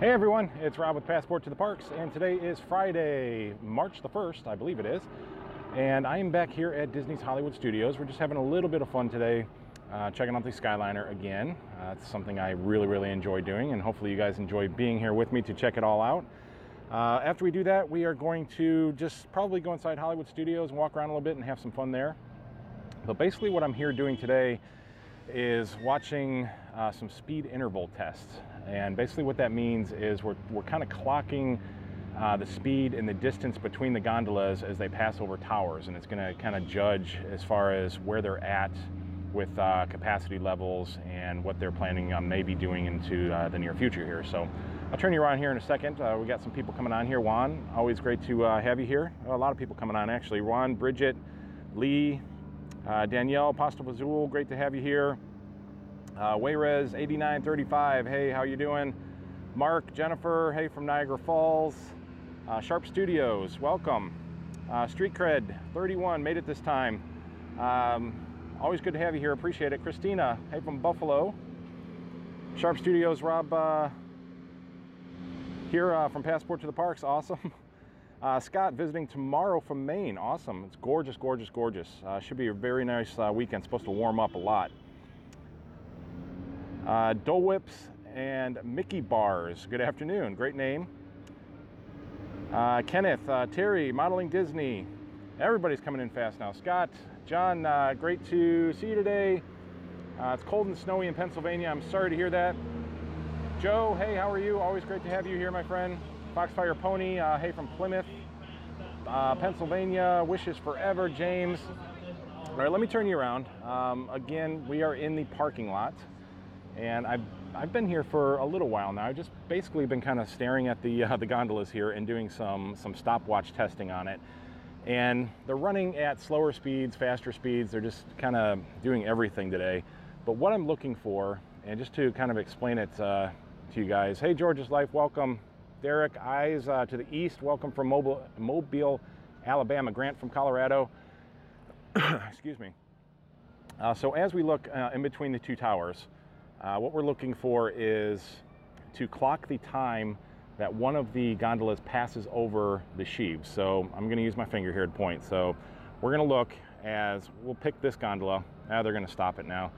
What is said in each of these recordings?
Hey everyone, it's Rob with Passport to the Parks, and today is Friday, March the 1st, I believe it is, and I am back here at Disney's Hollywood Studios. We're just having a little bit of fun today, checking out the Skyliner again. It's something I really enjoy doing, and hopefully you guys enjoy being here with me to check it all out. After we do that, we are going to just probably go inside Hollywood Studios and walk around a little bit and have some fun there. But basically what I'm here doing today is watching some speed interval tests, and basically what that means is we're kind of clocking the speed and the distance between the gondolas as they pass over towers, and it's going to kind of judge as far as where they're at with capacity levels and what they're planning on maybe doing into the near future here. So I'll turn you around here in a second. We got some people coming on here. Juan, always great to have you here. A lot of people coming on actually. Juan, Bridget, Lee, Danielle, Pasta Vazul, great to have you here. Wayrez 8935, hey, how you doing? Mark, Jennifer, hey, from Niagara Falls. Sharp Studios, welcome. Street Cred 31, made it this time. Always good to have you here, appreciate it. Christina, hey, from Buffalo. Sharp Studios, Rob here from Passport to the Parks, awesome. Scott visiting tomorrow from Maine, awesome. It's gorgeous. Should be a very nice weekend, supposed to warm up a lot. Dole Whips and Mickey Bars, good afternoon, great name. Kenneth, Terry, Modeling Disney, everybody's coming in fast now. Scott, John, great to see you today. It's cold and snowy in Pennsylvania, I'm sorry to hear that. Joe, hey, how are you? Always great to have you here, my friend. Foxfire Pony, hey, from Plymouth, Pennsylvania, wishes forever, James. All right, let me turn you around. Again, we are in the parking lot, and I've been here for a little while now. I've just basically been kind of staring at the gondolas here and doing some stopwatch testing on it. And they're running at slower speeds, faster speeds. They're just kind of doing everything today. But what I'm looking for, and just to kind of explain it to you guys, hey, George's Life, welcome. Derek, eyes to the east, welcome from Mobile, Alabama. Grant from Colorado. Excuse me. So as we look in between the two towers, what we're looking for is to clock the time that one of the gondolas passes over the sheaves. So I'm going to use my finger here to point. So we're going to look as we'll pick this gondola. They're going to stop it now.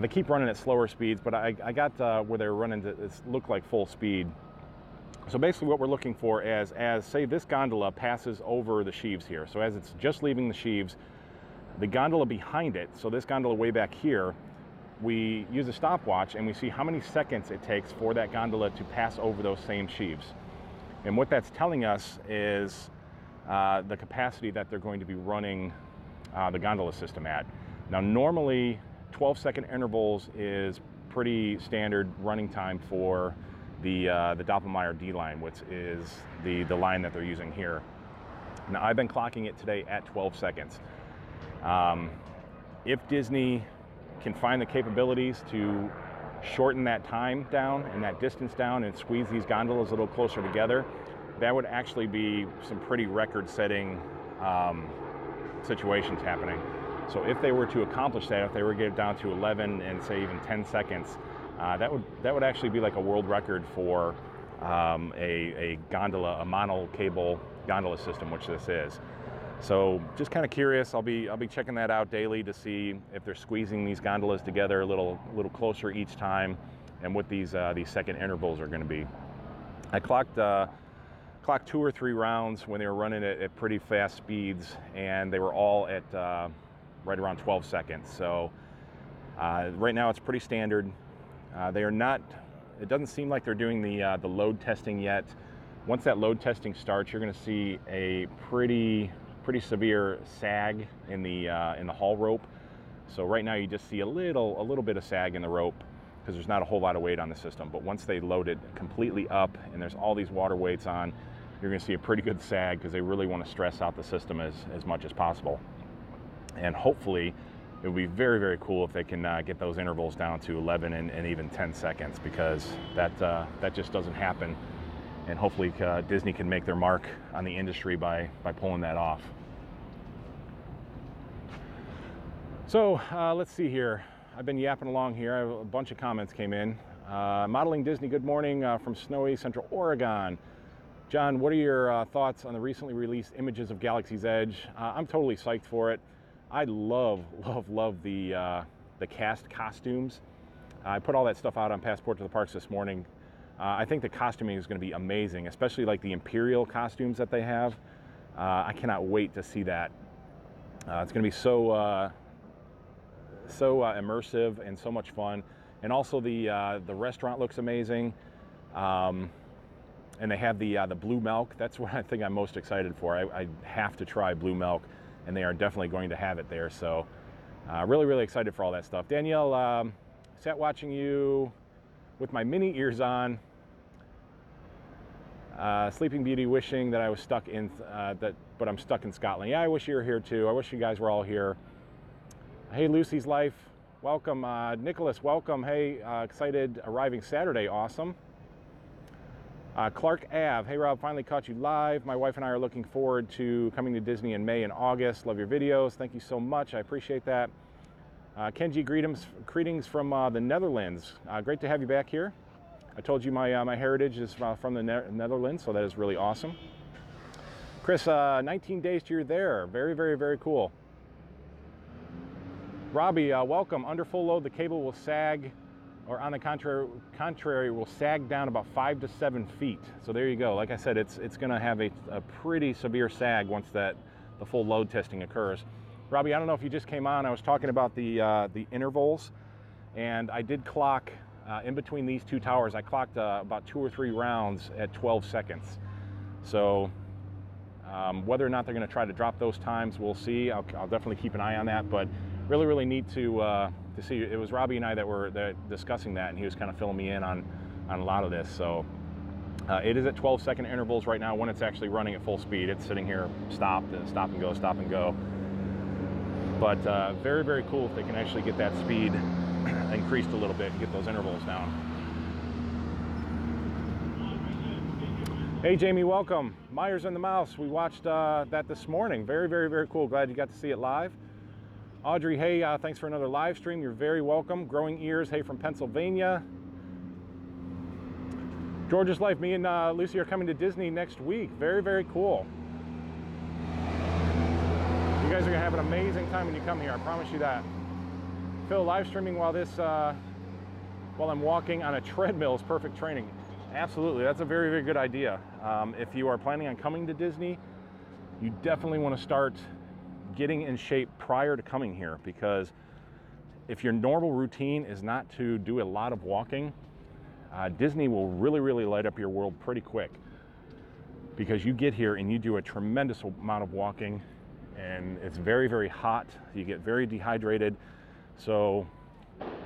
They keep running at slower speeds, but I got where they're running to look like full speed. So basically what we're looking for is, as say this gondola passes over the sheaves here. So as it's just leaving the sheaves, the gondola behind it, so this gondola way back here, we use a stopwatch and we see how many seconds it takes for that gondola to pass over those same sheaves. And what that's telling us is the capacity that they're going to be running the gondola system at. Now normally 12-second intervals is pretty standard running time for the Doppelmayr D line, which is the line that they're using here. Now I've been clocking it today at 12 seconds. If Disney can find the capabilities to shorten that time down and that distance down and squeeze these gondolas a little closer together, that would actually be some pretty record-setting situations happening. So if they were to accomplish that, if they were to get it down to 11 and say even 10 seconds, that would actually be like a world record for a gondola, a monocable gondola system, which this is. So just kind of curious. I'll be checking that out daily to see if they're squeezing these gondolas together a little closer each time, and what these second intervals are going to be. I clocked 2 or 3 rounds when they were running at pretty fast speeds, and they were all at right around 12 seconds. So right now it's pretty standard. They are not. It doesn't seem like they're doing the load testing yet. Once that load testing starts, you're going to see a pretty severe sag in the haul rope. So right now you just see a little bit of sag in the rope because there's not a whole lot of weight on the system. But once they load it completely up and there's all these water weights on, you're going to see a pretty good sag because they really want to stress out the system as much as possible. And hopefully it would be very cool if they can get those intervals down to 11 and even 10 seconds, because that just doesn't happen. And hopefully Disney can make their mark on the industry by pulling that off. So let's see here. I've been yapping along here. A bunch of comments came in. Modeling Disney, good morning from snowy Central Oregon. John, what are your thoughts on the recently released images of Galaxy's Edge? I'm totally psyched for it. I love the cast costumes. I put all that stuff out on Passport to the Parks this morning. I think the costuming is going to be amazing, especially like the Imperial costumes that they have. I cannot wait to see that. It's going to be so immersive and so much fun. And also the restaurant looks amazing. And they have the blue milk. That's what I think I'm most excited for. I have to try blue milk, and they are definitely going to have it there. So really excited for all that stuff. Danielle, sat watching you with my mini ears on. Sleeping Beauty wishing that I was stuck in but I'm stuck in Scotland. Yeah, I wish you were here too. I wish you guys were all here. Hey, Lucy's Life, welcome. Nicholas, welcome. Hey, excited arriving Saturday. Awesome. Clark Ave, hey Rob, finally caught you live. My wife and I are looking forward to coming to Disney in May and August. Love your videos. Thank you so much. I appreciate that. Kenji, greetings from the Netherlands. Great to have you back here. I told you my heritage is from the Netherlands, so that is really awesome. Chris, 19 days to you're there. Very cool. Robbie, welcome. Under full load, the cable will sag, or on the contrary, will sag down about 5 to 7 feet. So there you go. Like I said, it's going to have a pretty severe sag once the full load testing occurs. Robbie, I don't know if you just came on. I was talking about the intervals, and I did clock in between these two towers. I clocked about 2 or 3 rounds at 12 seconds. So whether or not they're going to try to drop those times, we'll see. I'll definitely keep an eye on that. But really neat to see. It was Robbie and I that were discussing that, and he was kind of filling me in on a lot of this. So it is at 12-second intervals right now when it's actually running at full speed. It's sitting here stop and go. But very cool if they can actually get that speed increased a little bit and get those intervals down. Hey Jamie, welcome. Myers and the Mouse, we watched that this morning. Very cool. Glad you got to see it live. Audrey, hey, thanks for another live stream. You're very welcome. Growing Ears, hey, from Pennsylvania. George's Life, me and Lucy are coming to Disney next week. Very cool. You guys are gonna have an amazing time when you come here, I promise you that. Phil, live streaming while I'm walking on a treadmill is perfect training. Absolutely, that's a very good idea. If you are planning on coming to Disney, you definitely want to start getting in shape prior to coming here, because if your normal routine is not to do a lot of walking, Disney will really light up your world pretty quick, because you get here and you do a tremendous amount of walking, and it's very hot. You get very dehydrated. So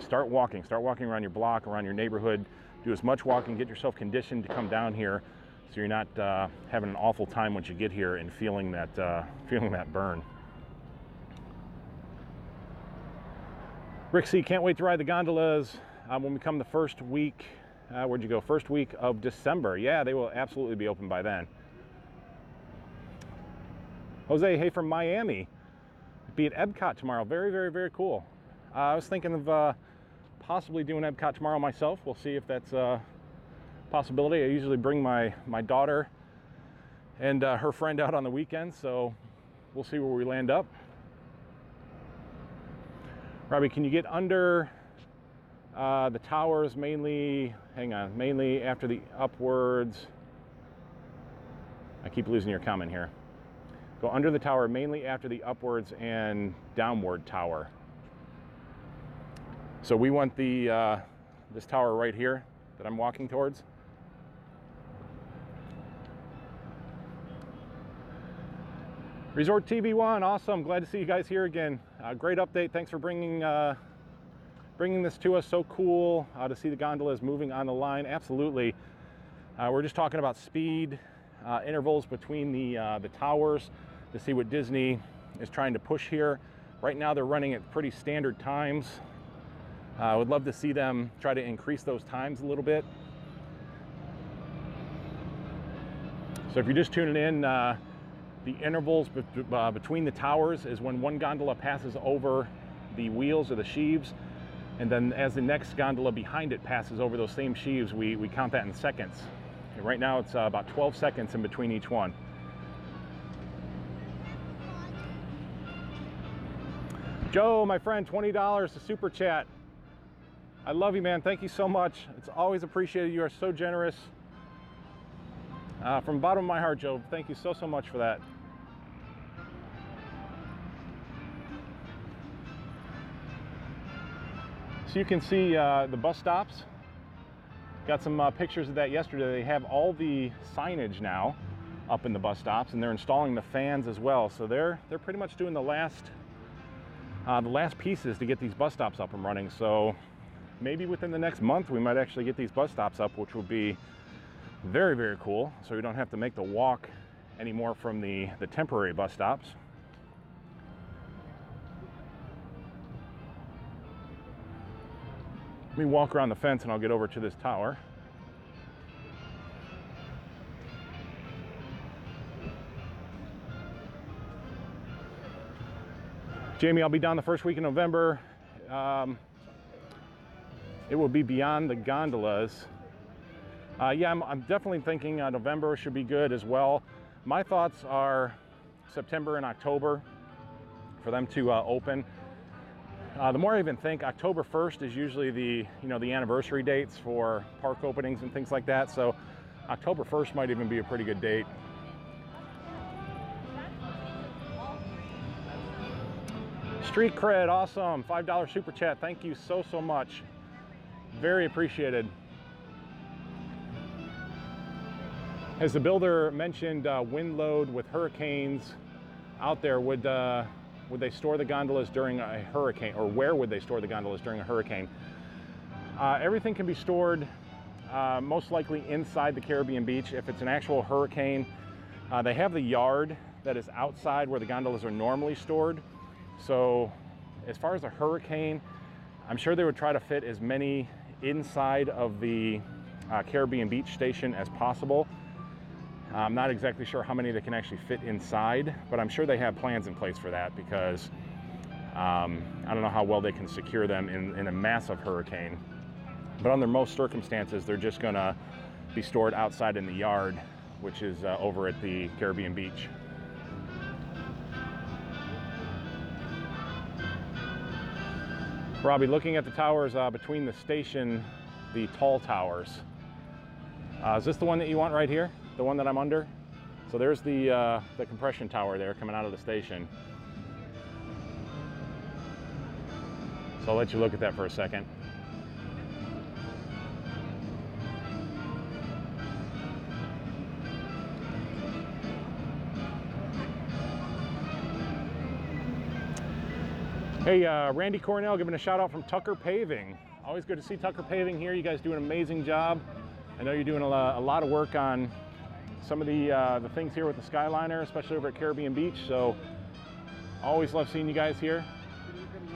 start walking around your block, around your neighborhood. Do as much walking, get yourself conditioned to come down here, so you're not having an awful time once you get here and feeling that burn. Rick C, can't wait to ride the gondolas when we come the first week. Where'd you go? First week of December. Yeah, they will absolutely be open by then. Jose, hey, from Miami. Be at Epcot tomorrow. Very cool. I was thinking of possibly doing Epcot tomorrow myself. We'll see if that's a possibility. I usually bring my daughter and her friend out on the weekend, so we'll see where we land up. Robbie, can you get under the towers mainly after the upwards? I keep losing your comment here. Go under the tower mainly after the upwards and downward tower. So we want this tower right here that I'm walking towards. Resort TV1, awesome. Glad to see you guys here again. Great update. Thanks for bringing this to us. So cool to see the gondolas moving on the line. Absolutely. We're just talking about speed intervals between the towers to see what Disney is trying to push here. Right now they're running at pretty standard times. I would love to see them try to increase those times a little bit. So if you're just tuning in, the intervals between the towers is when one gondola passes over the wheels or the sheaves. And then as the next gondola behind it passes over those same sheaves, we count that in seconds. And right now it's about 12 seconds in between each one. Joe, my friend, $20 to super chat. I love you, man. Thank you so much. It's always appreciated. You are so generous. From the bottom of my heart, Joe, thank you so much for that. So you can see the bus stops. Got some pictures of that yesterday. They have all the signage now up in the bus stops, and they're installing the fans as well. So they're pretty much doing the last pieces to get these bus stops up and running. So maybe within the next month we might actually get these bus stops up, which will be very, very cool. So we don't have to make the walk anymore from the temporary bus stops. Let me walk around the fence and I'll get over to this tower. Jamie, I'll be down the first week in November. It will be beyond the gondolas. Yeah, I'm definitely thinking November should be good as well. My thoughts are September and October for them to open. The more I even think, October 1st is usually the anniversary dates for park openings and things like that. So October 1st might even be a pretty good date. Street cred, awesome. $5 super chat. Thank you so much. Very appreciated. As the builder mentioned, wind load with hurricanes out there, would they store the gondolas during a hurricane, or where would they store the gondolas during a hurricane? Everything can be stored most likely inside the Caribbean beach. If it's an actual hurricane, they have the yard that is outside where the gondolas are normally stored. So as far as a hurricane, I'm sure they would try to fit as many inside of the Caribbean beach station as possible. I'm not exactly sure how many they can actually fit inside, but I'm sure they have plans in place for that, because I don't know how well they can secure them in a massive hurricane. But under most circumstances, they're just gonna be stored outside in the yard, which is over at the Caribbean beach. Robbie, looking at the towers between the station, the tall towers. Is this the one that you want right here? The one that I'm under? So there's the compression tower there coming out of the station. So I'll let you look at that for a second. Hey, Randy Cornell giving a shout out from Tucker Paving. Always good to see Tucker Paving here. You guys do an amazing job. I know you're doing a lot of work on some of the things here with the Skyliner, especially over at Caribbean Beach. So always love seeing you guys here.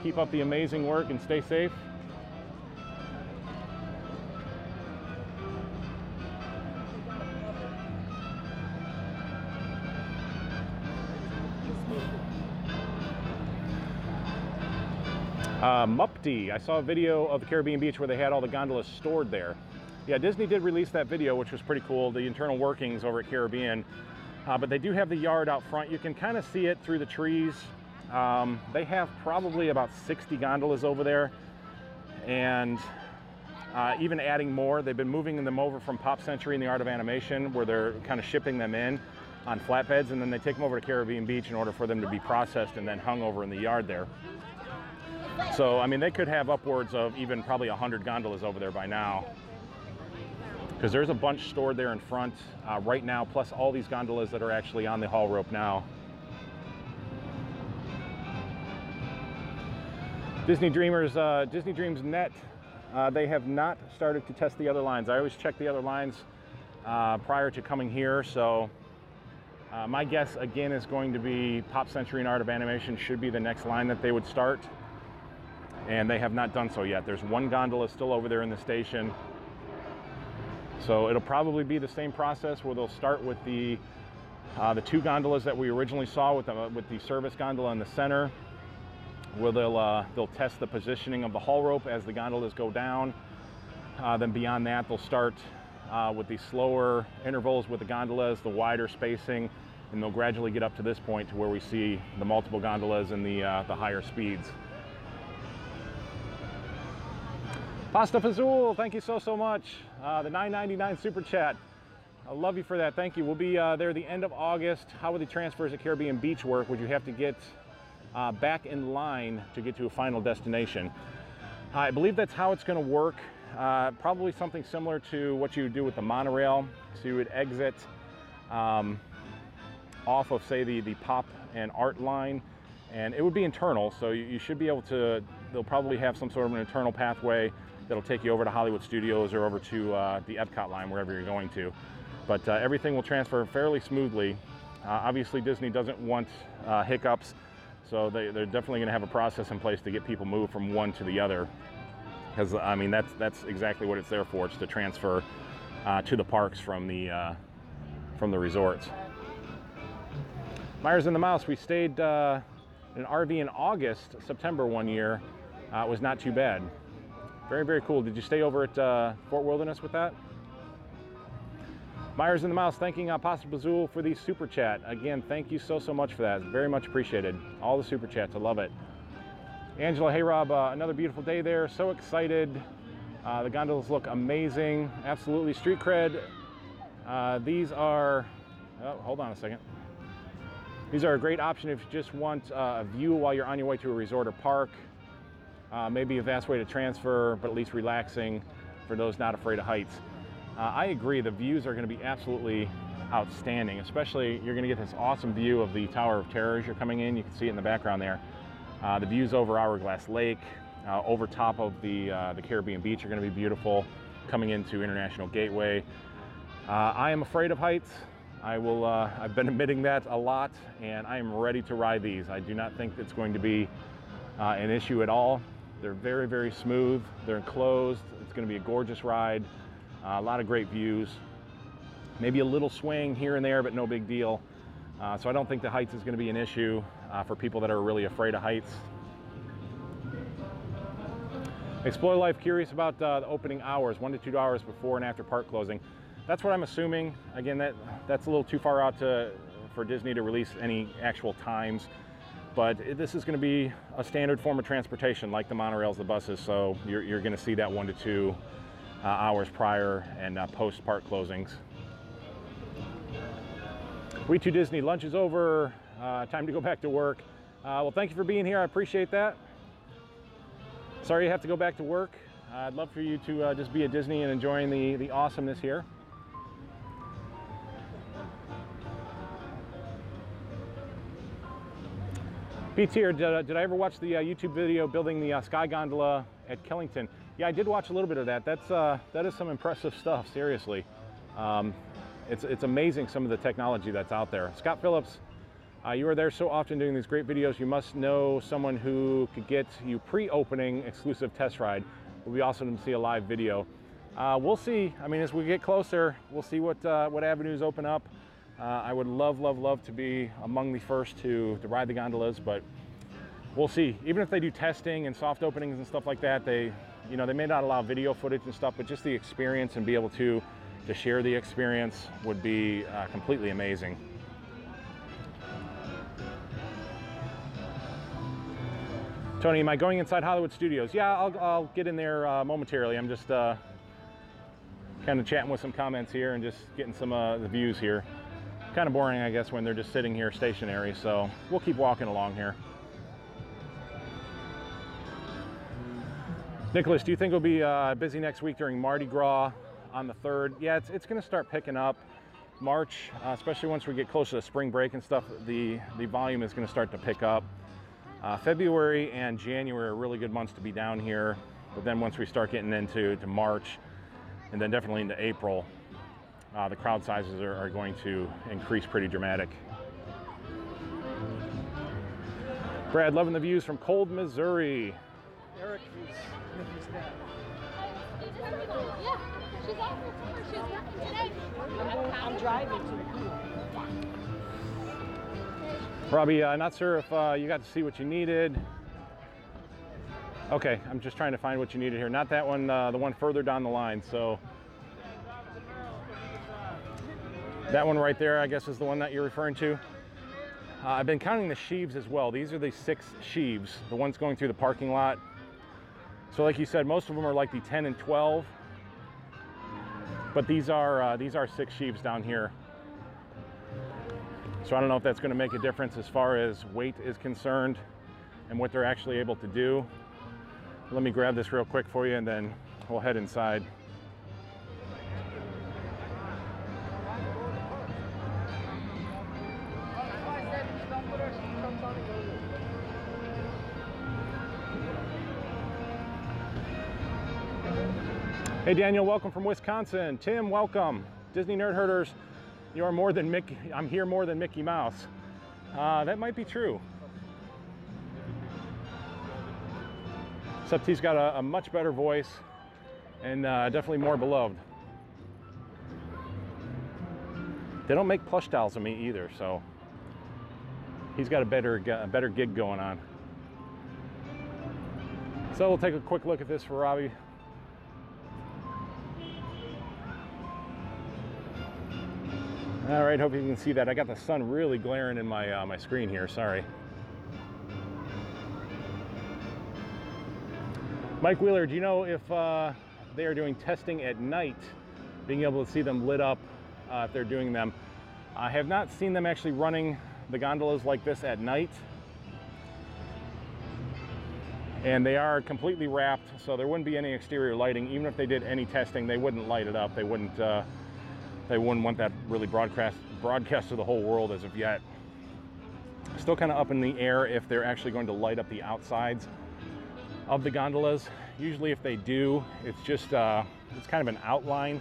Keep up the amazing work and stay safe. Mupti, I saw a video of the Caribbean Beach where they had all the gondolas stored there. Yeah, Disney did release that video, which was pretty cool, the internal workings over at Caribbean. But they do have the yard out front. You can kind of see it through the trees. They have probably about 60 gondolas over there, and even adding more. They've been moving them over from Pop Century and the Art of Animation, where they're kind of shipping them in on flatbeds, and then they take them over to Caribbean Beach in order for them to be processed and then hung over in the yard there. So, I mean, they could have upwards of even probably 100 gondolas over there by now, because there's a bunch stored there in front right now, plus all these gondolas that are actually on the haul rope now. Disney Dreamers, Disney Dreams Net, they have not started to test the other lines. I always check the other lines prior to coming here, so my guess again is going to be Pop Century and Art of Animation should be the next line that they would start, and they have not done so yet. There's one gondola still over there in the station, so it'll probably be the same process where they'll start with the two gondolas that we originally saw with the service gondola in the center. where they'll test the positioning of the haul rope as the gondolas go down. Then beyond that, they'll start with the slower intervals with the gondolas, the wider spacing, and they'll gradually get up to this point to where we see the multiple gondolas and the higher speeds. Pasta Fazul, thank you so much. The $9.99 super chat. I love you for that. Thank you. We'll be there the end of August. How would the transfers at Caribbean Beach work? Would you have to get back in line to get to a final destination? I believe that's how it's going to work. Probably something similar to what you would do with the monorail. So you would exit off of, say, the Pop and Art line, and it would be internal. So you should be able to, they'll probably have some sort of an internal pathway that'll take you over to Hollywood Studios or over to the Epcot line, wherever you're going to. But everything will transfer fairly smoothly. Obviously, Disney doesn't want hiccups, so they're definitely going to have a process in place to get people moved from one to the other. Because I mean, that's exactly what it's there for. It's to transfer to the parks from the resorts. Myers and the Mouse. We stayed in an RV in August, September one year. It was not too bad. Very, very cool. Did you stay over at Fort Wilderness with that? Myers and the Mouse thanking Pasta Bazul for the super chat. Again, thank you so much for that. Very much appreciated. All the super chats, I love it. Angela, hey Rob, another beautiful day there. So excited. The gondolas look amazing. Absolutely street cred. These are, oh, hold on a second. These are a great option if you just want a view while you're on your way to a resort or park. Maybe a fast way to transfer, but at least relaxing for those not afraid of heights. I agree, the views are going to be absolutely outstanding, especially you're going to get this awesome view of the Tower of Terror as you're coming in. You can see it in the background there. The views over Hourglass Lake, over top of the Caribbean Beach are going to be beautiful coming into International Gateway. I am afraid of heights. I've been admitting that a lot, and I am ready to ride these. I do not think it's going to be an issue at all. They're very, very smooth. They're enclosed. It's going to be a gorgeous ride. A lot of great views. Maybe a little swing here and there, but no big deal. So I don't think the heights is going to be an issue for people that are really afraid of heights. Explore Life curious about the opening hours, 1 to 2 hours before and after park closing. That's what I'm assuming. Again, that's a little too far out for Disney to release any actual times. But this is going to be a standard form of transportation, like the monorails, the buses. So you're going to see that 1 to 2 hours prior and post park closings. We to Disney, lunch is over. Time to go back to work. Well, thank you for being here. I appreciate that. Sorry you have to go back to work. I'd love for you to just be at Disney and enjoying the awesomeness here. Pete's here. Did I ever watch the YouTube video building the Sky Gondola at Killington? Yeah, I did watch a little bit of that. That is some impressive stuff, seriously. It's amazing some of the technology that's out there. Scott Phillips, you are there so often doing these great videos. You must know someone who could get you pre-opening exclusive test ride. It would be awesome to see a live video. We'll see. I mean, as we get closer, we'll see what avenues open up. I would love to be among the first to ride the gondolas, but we'll see. Even if they do testing and soft openings and stuff like that, they may not allow video footage and stuff, but just the experience and be able to share the experience would be completely amazing. Tony, am I going inside Hollywood Studios? Yeah, I'll get in there momentarily. I'm just kind of chatting with some comments here and just getting some of the views here. Kind of boring, I guess, when they're just sitting here stationary, so we'll keep walking along here. Nicholas, do you think it'll be busy next week during Mardi Gras on the 3rd? Yeah, it's going to start picking up. March, especially once we get closer to spring break and stuff, the volume is going to start to pick up. February and January are really good months to be down here, but then once we start getting into March and then definitely into April, the crowd sizes are going to increase pretty dramatic. Brad, loving the views from cold Missouri. Eric, he's dad. Yeah, she's out for tour. She's working today. I'm driving to the pool. Robbie, not sure if you got to see what you needed. Okay, I'm just trying to find what you needed here. Not that one, the one further down the line. So that one right there, I guess, is the one that you're referring to. I've been counting the sheaves as well. These are the 6 sheaves, the ones going through the parking lot. So like you said, most of them are like the 10 and 12, but these are 6 sheaves down here. So I don't know if that's going to make a difference as far as weight is concerned and what they're actually able to do. Let me grab this real quick for you and then we'll head inside. Hey Daniel, welcome from Wisconsin. Tim, welcome. Disney Nerd Herders, you are more than Mickey. I'm here more than Mickey Mouse. That might be true. Except he's got a much better voice and definitely more beloved. They don't make plush dolls of me either, so he's got a better gig going on. So we'll take a quick look at this for Robbie. All right, hope you can see that. I got the sun really glaring in my my screen here, sorry. Mike Wheeler, do you know if they are doing testing at night, being able to see them lit up if they're doing them? I have not seen them actually running the gondolas like this at night. And they are completely wrapped, so there wouldn't be any exterior lighting. Even if they did any testing, they wouldn't light it up. They wouldn't want that really broadcast to the whole world as of yet. Still kind of up in the air if they're actually going to light up the outsides of the gondolas. Usually if they do, it's just it's kind of an outline.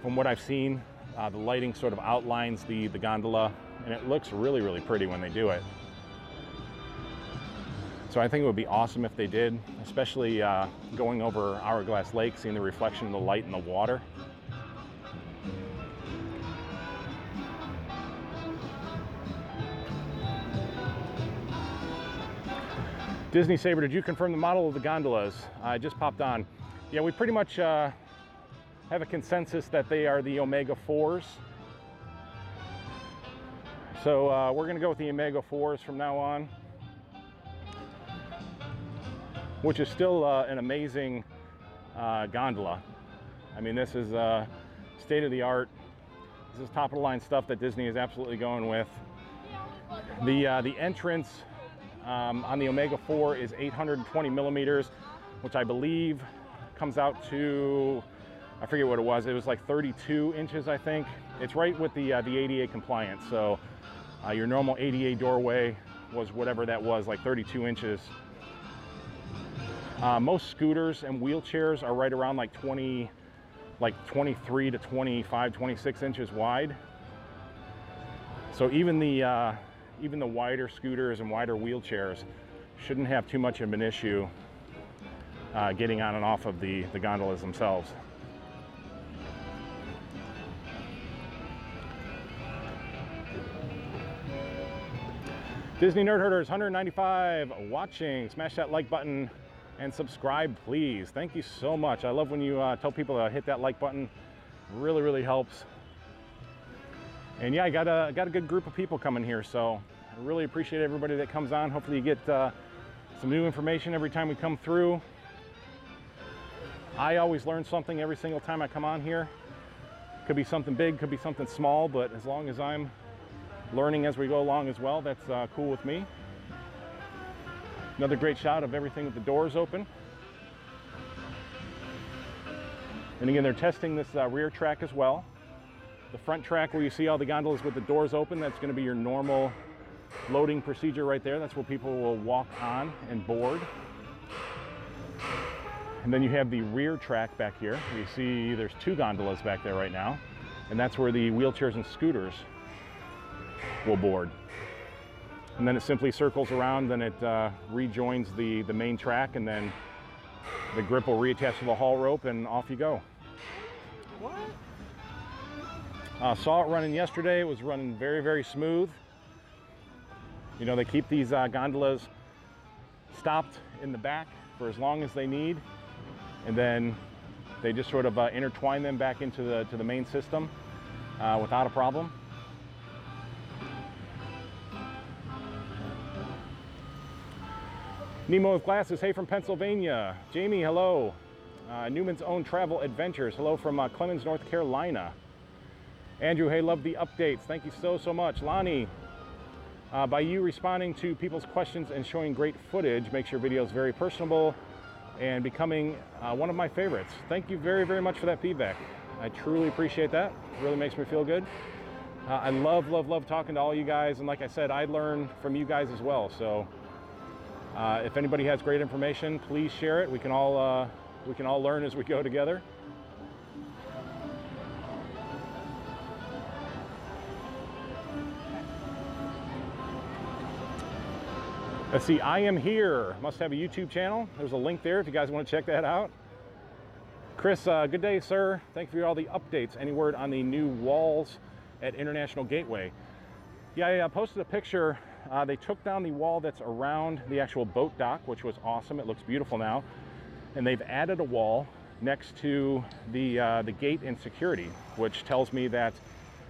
From what I've seen, the lighting sort of outlines the gondola, and it looks really, really pretty when they do it. So I think it would be awesome if they did, especially going over Hourglass Lake, seeing the reflection of the light in the water. Disney Saber, did you confirm the model of the gondolas? I just popped on. Yeah, we pretty much have a consensus that they are the Omega 4s. So we're gonna go with the Omega 4s from now on, which is still an amazing gondola. I mean, this is state of the art. This is top of the line stuff that Disney is absolutely going with. The entrance on the Omega 4 is 820 millimeters, which I believe comes out to, I forget what it was. It was like 32 inches, I think. It's right with the ADA compliance. So your normal ADA doorway was whatever that was, like 32 inches. Most scooters and wheelchairs are right around like 23 to 25, 26 inches wide. So even the wider scooters and wider wheelchairs shouldn't have too much of an issue getting on and off of the gondolas themselves. Disney Nerd Herders 195 watching. Smash that like button and subscribe, please. Thank you so much. I love when you tell people to hit that like button. Really, really helps. And yeah, I got a good group of people coming here, so I really appreciate everybody that comes on. Hopefully you get some new information every time we come through. I always learn something every single time I come on here. Could be something big, could be something small, but as long as I'm learning as we go along as well, that's cool with me. Another great shot of everything with the doors open. And again, they're testing this rear track as well. The front track where you see all the gondolas with the doors open, that's going to be your normal loading procedure right there. That's where people will walk on and board. And then you have the rear track back here. You see there's 2 gondolas back there right now. And that's where the wheelchairs and scooters will board. And then it simply circles around, then it rejoins the main track, and then the grip will reattach to the haul rope and off you go. What? Saw it running yesterday. It was running very, very smooth. You know, they keep these gondolas stopped in the back for as long as they need, and then they just sort of intertwine them back into the main system without a problem. Nemo with glasses, hey from Pennsylvania. Jamie, hello. Newman's Own Travel Adventures, hello from Clemens, North Carolina. Andrew, hey, love the updates. Thank you so much. Lonnie, by you responding to people's questions and showing great footage makes your videos very personable and becoming one of my favorites. Thank you very much for that feedback. I truly appreciate that. It really makes me feel good. I love talking to all you guys, and like I said, I learn from you guys as well. So if anybody has great information, please share it. We can all learn as we go together. Let's see, I Am Here must have a YouTube channel. There's a link there if you guys want to check that out. Chris, good day, sir. Thank you for all the updates. Any word on the new walls at International Gateway? Yeah, I posted a picture. They took down the wall that's around the actual boat dock, which was awesome. It looks beautiful now. And they've added a wall next to the gate and security, which tells me that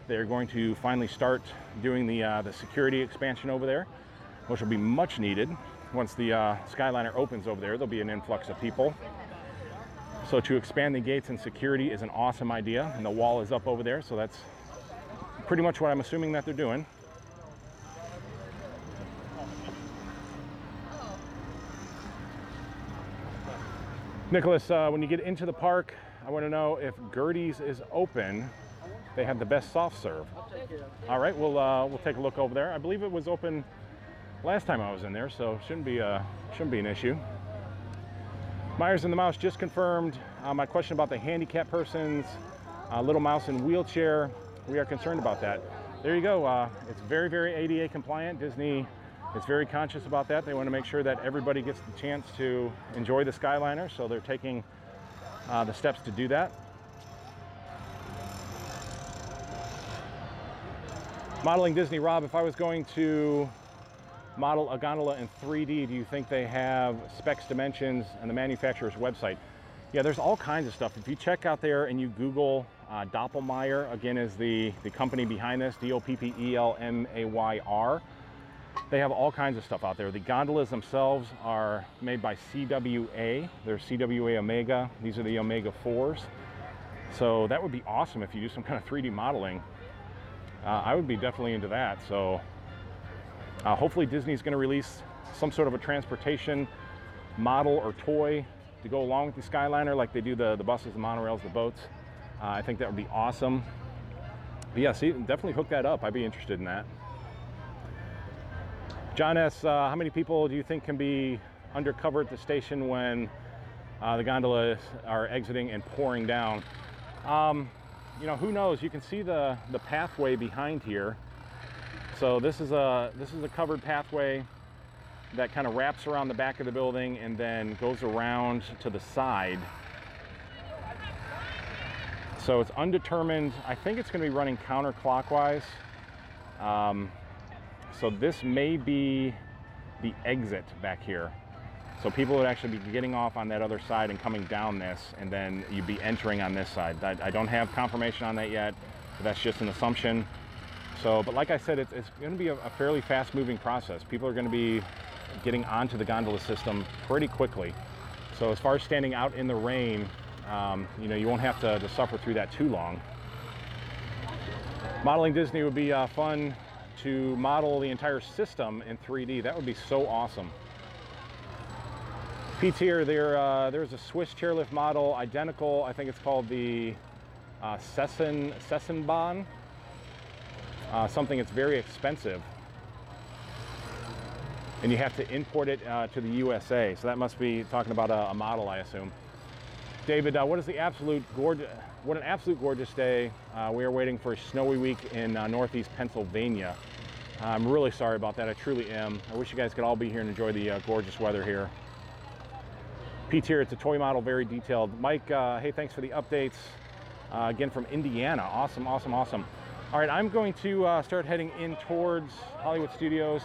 they're going to finally start doing the security expansion over there, which will be much needed. Once the Skyliner opens over there, there'll be an influx of people. So to expand the gates and security is an awesome idea, and the wall is up over there, so that's pretty much what I'm assuming that they're doing. Nicholas, when you get into the park, I want to know if Gertie's is open. They have the best soft serve. All right, we'll take a look over there. I believe it was open last time I was in there, so shouldn't be an issue. Myers and the Mouse just confirmed my question about the handicapped persons, little mouse in wheelchair. We are concerned about that. There you go. It's very ADA compliant. Disney is very conscious about that. They want to make sure that everybody gets the chance to enjoy the Skyliner, so they're taking the steps to do that. Modeling Disney, Rob, if I was going to model a gondola in 3D, do you think they have specs, dimensions, and the manufacturer's website? Yeah, there's all kinds of stuff. If you check out there and you Google Doppelmayr, again is the company behind this, Doppelmayr, they have all kinds of stuff out there. The gondolas themselves are made by CWA. They're CWA Omega. These are the Omega 4s. So that would be awesome if you do some kind of 3D modeling. I would be definitely into that. So hopefully Disney's going to release some sort of a transportation model or toy to go along with the Skyliner, like they do the buses, the monorails, the boats. I think that would be awesome. But yeah, see, definitely hook that up. I'd be interested in that. John S., how many people do you think can be undercover at the station when the gondolas are exiting and pouring down? You know, who knows? You can see the pathway behind here. So this is a covered pathway that kind of wraps around the back of the building and then goes around to the side. So it's undetermined. I think it's going to be running counterclockwise. So this may be the exit back here. So people would actually be getting off on that other side and coming down this, and then you'd be entering on this side. I don't have confirmation on that yet, but that's just an assumption. So, but like I said, it's going to be a fairly fast-moving process. People are going to be getting onto the gondola system pretty quickly. So as far as standing out in the rain, you know, you won't have to suffer through that too long. Modeling Disney would be fun to model the entire system in 3D. That would be so awesome. Pete's here. There's a Swiss chairlift model, identical. I think it's called the Sessenbahn. Something that's very expensive. And you have to import it to the USA. So that must be talking about a model, I assume. David, what an absolute gorgeous day. We are waiting for a snowy week in Northeast Pennsylvania. I'm really sorry about that. I truly am. I wish you guys could all be here and enjoy the gorgeous weather here. Pete's here. It's a toy model, very detailed. Mike, hey, thanks for the updates. Again from Indiana. Awesome. All right, I'm going to start heading in towards Hollywood Studios.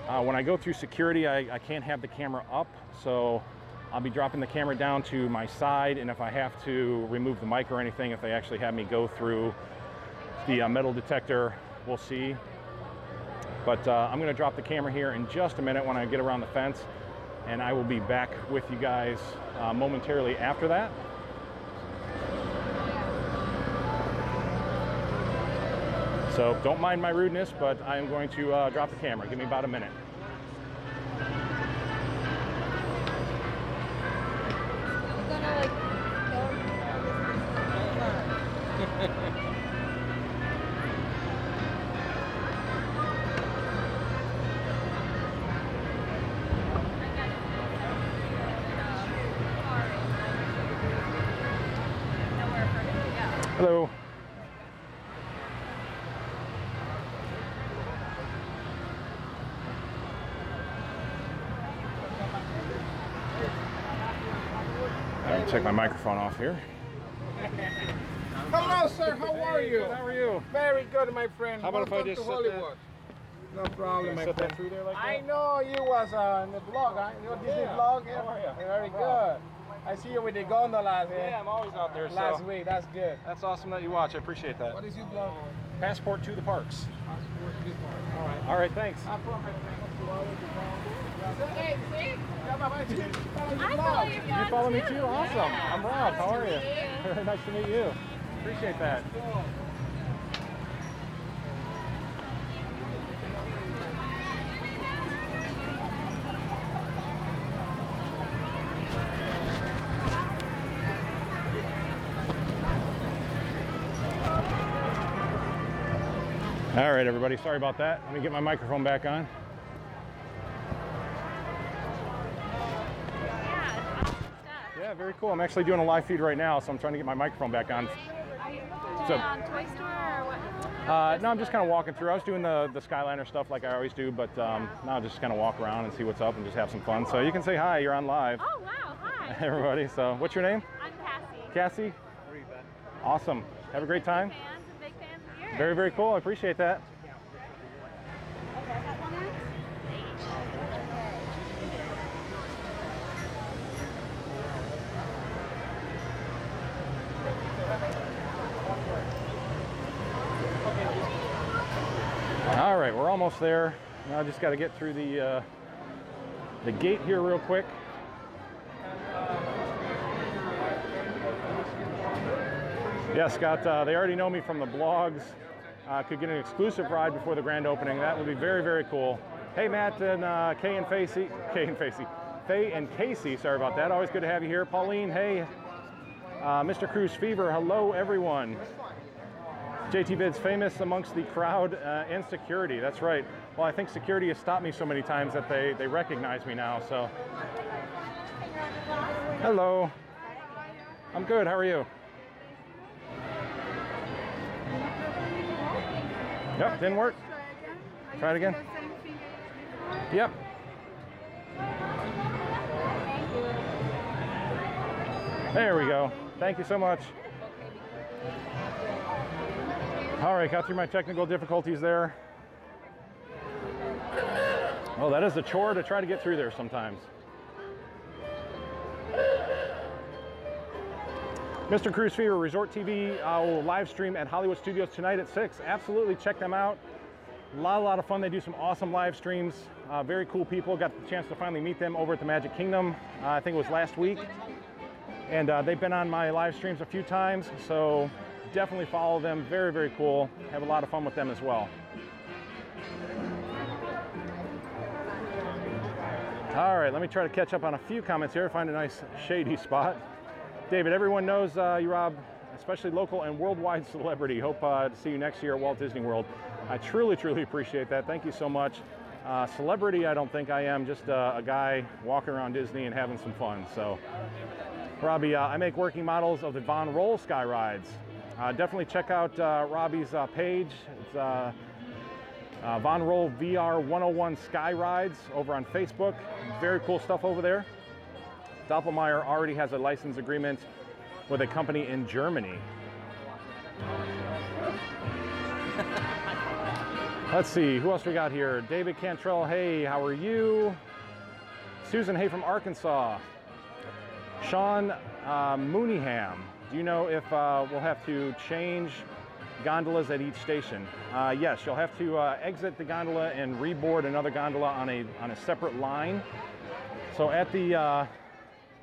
When I go through security, I can't have the camera up, so I'll be dropping the camera down to my side, and if I have to remove the mic or anything, if they actually have me go through the metal detector, we'll see. But I'm going to drop the camera here in just a minute when I get around the fence, and I will be back with you guys momentarily after that. So don't mind my rudeness, but I am going to drop the camera. Give me about a minute. Hello. All right, take my microphone off here. Hello, sir. How are you? How are you? Very good, my friend. How about if I Welcome just to set Hollywood? No problem, my Set friend. that through there like that? I know you was in the blog, huh? You know Disney Yeah. blog? How are ya? Very good. I see you with the gondolas here. Yeah, I'm always out there. Last So week, that's good. that's awesome that you watch. I appreciate that. What is your blog? Passport to the parks. All right. All right, thanks. I'm from my friend. Hey, see? Yeah, bye-bye. I follow your blog. You follow me too. too? Awesome. Yeah. I'm Rob. How are you? Nice to meet you. Very nice to meet you. Appreciate that. All right, everybody. Sorry about that. Let me get my microphone back on. Yeah, it's awesome stuff. Yeah, very cool. I'm actually doing a live feed right now, so I'm trying to get my microphone back on. So, On Toy Store or what? no, I'm just kind of walking through. I was doing the Skyliner stuff like I always do, but now I'll just kind of walk around and see what's up and just have some fun. So you can say hi. You're on live, Oh, wow. Hi. everybody. So what's your name? I'm Cassie. Cassie? Awesome. Have a great time. Fans and big fans of yours. Very, very cool. I appreciate that. All right, we're almost there. Now I just got to get through the gate here real quick. Yeah, Scott, they already know me from the blogs. Could get an exclusive ride before the grand opening. That would be very, very cool. Hey, Matt and Faye and Casey, sorry about that. Always good to have you here. Pauline, hey. Mr. Cruz Fever, hello, everyone. JT Vid's famous amongst the crowd and security. That's right. Well, I think security has stopped me so many times that they recognize me now, so. Hello. I'm good, how are you? Yep, didn't work. Try it again. Yep. There we go. Thank you so much. All right, got through my technical difficulties there. Oh, that is a chore to try to get through there sometimes. Mr. Cruise Fever, Resort TV will live stream at Hollywood Studios tonight at 6. Absolutely, check them out. A lot of fun. They do some awesome live streams. Very cool people. Got the chance to finally meet them over at the Magic Kingdom. I think it was last week. And they've been on my live streams a few times, so definitely follow them. Very, very cool. Have a lot of fun with them as well. All right, let me try to catch up on a few comments here. Find a nice shady spot. David, everyone knows you, Rob, especially local and worldwide celebrity. Hope to see you next year at Walt Disney World. I truly, truly appreciate that. Thank you so much. Celebrity, I don't think I am. Just a guy walking around Disney and having some fun. So, Robbie, I make working models of the Von Roll Sky Rides. Definitely check out Robbie's page. It's Von Roll VR 101 Sky Rides over on Facebook. Very cool stuff over there. Doppelmayr already has a license agreement with a company in Germany. Let's see, who else we got here? David Cantrell, hey, how are you? Susan, hey, from Arkansas. Sean Mooneyham, do you know if we'll have to change gondolas at each station? Yes, you'll have to exit the gondola and reboard another gondola on a separate line. So at the,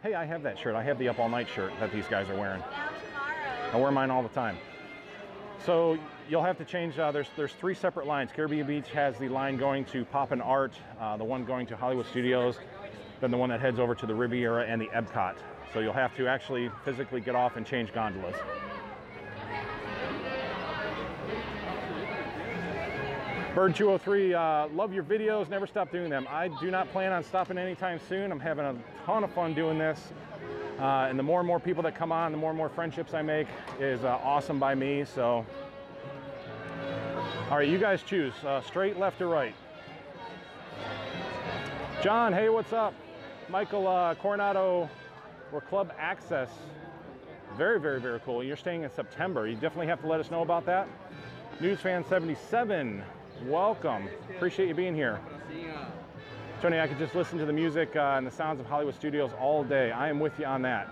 hey, I have that shirt. I have the Up All Night shirt that these guys are wearing. Now tomorrow. I wear mine all the time. So you'll have to change, there's 3 separate lines. Caribbean Beach has the line going to Poppin' Art, the one going to Hollywood Studios, then the one that heads over to the Riviera and the Epcot. So you'll have to actually physically get off and change gondolas. Bird 203, love your videos, never stop doing them. I do not plan on stopping anytime soon. I'm having a ton of fun doing this. And the more and more people that come on, the more and more friendships I make is awesome by me. So, all right, you guys choose, straight, left, or right. John, hey, what's up? Michael Coronado, we're Club Access. Very, very, very cool. You're staying in September. You definitely have to let us know about that. Newsfan77, welcome. Appreciate you being here. Tony, I could just listen to the music and the sounds of Hollywood Studios all day. I am with you on that.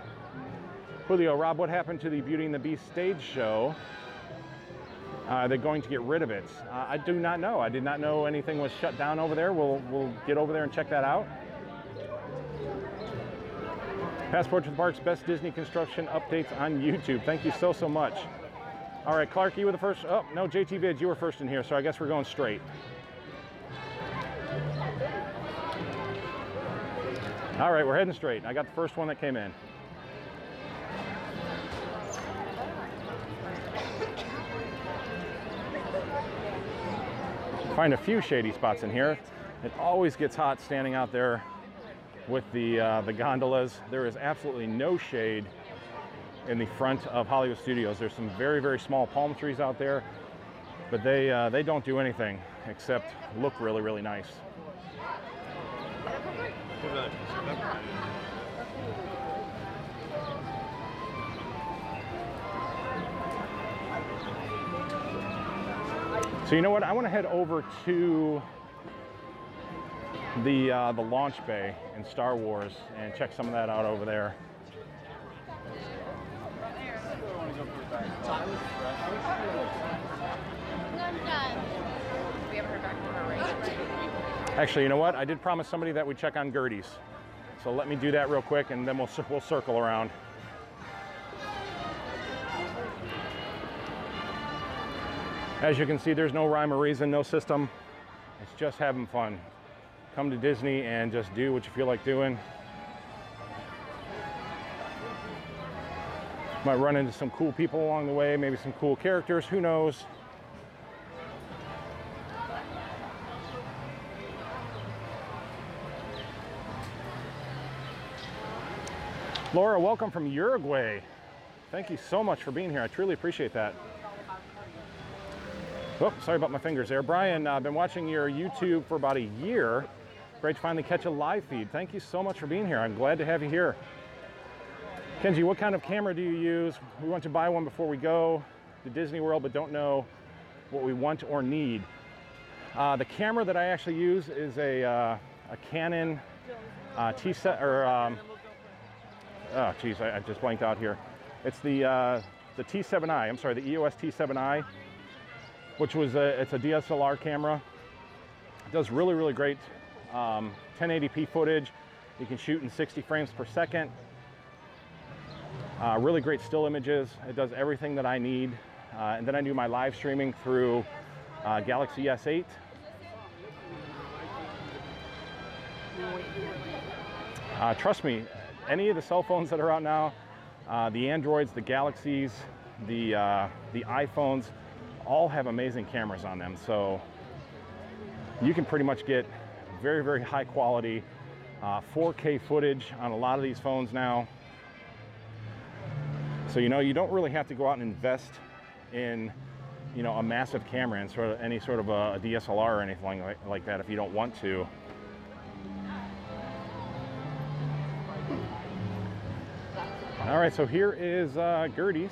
Julio, Rob, what happened to the Beauty and the Beast stage show? They're going to get rid of it. I do not know. I did not know anything was shut down over there. We'll get over there and check that out. Passport to the Parks, best Disney construction updates on YouTube. Thank you so, so much. All right, Clark, you were the first. Oh, no, JT Vids, you were first in here, so I guess we're going straight. All right, we're heading straight. I got the first one that came in. Find a few shady spots in here. It always gets hot standing out there with the gondolas. There is absolutely no shade in the front of Hollywood Studios. There's some very, very small palm trees out there, but they don't do anything except look really, really nice. So you know what? I want to head over to the launch bay in Star Wars and check some of that out over there. I'm done. We haven't heard back from her, right? Actually, you know what? I did promise somebody that we'd check on Gertie's. So let me do that real quick and then we'll circle around. As you can see, there's no rhyme or reason, no system. It's just having fun. Come to Disney and just do what you feel like doing. Might run into some cool people along the way, maybe some cool characters, who knows? Laura, welcome from Uruguay. Thank you so much for being here. I truly appreciate that. Oh, sorry about my fingers there. Brian, I've been watching your YouTube for about a year. Great to finally catch a live feed. Thank you so much for being here. I'm glad to have you here. Kenji, what kind of camera do you use? We want to buy one before we go to Disney World, but don't know what we want or need. The camera that I actually use is a Canon T7, or oh geez, I just blanked out here. It's the T7i. I'm sorry, the EOS T7i, which was it's a DSLR camera. It does really, really great 1080p footage. You can shoot in 60 frames per second. Really great still images. It does everything that I need. And then I do my live streaming through Galaxy S8. Trust me, any of the cell phones that are out now, the Androids, the Galaxies, the iPhones, all have amazing cameras on them. So you can pretty much get very, very high quality 4K footage on a lot of these phones now. So, you know, you don't really have to go out and invest in, you know, a massive camera and sort of any sort of a DSLR or anything like that if you don't want to. All right, so here is Gertie's.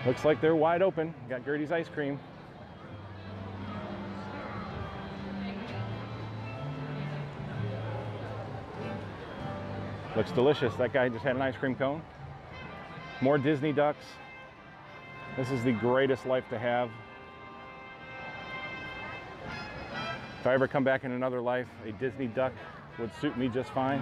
Looks like they're wide open. Got Gertie's ice cream. Looks delicious. That guy just had an ice cream cone. More Disney ducks. This is the greatest life to have. If I ever come back in another life, a Disney duck would suit me just fine.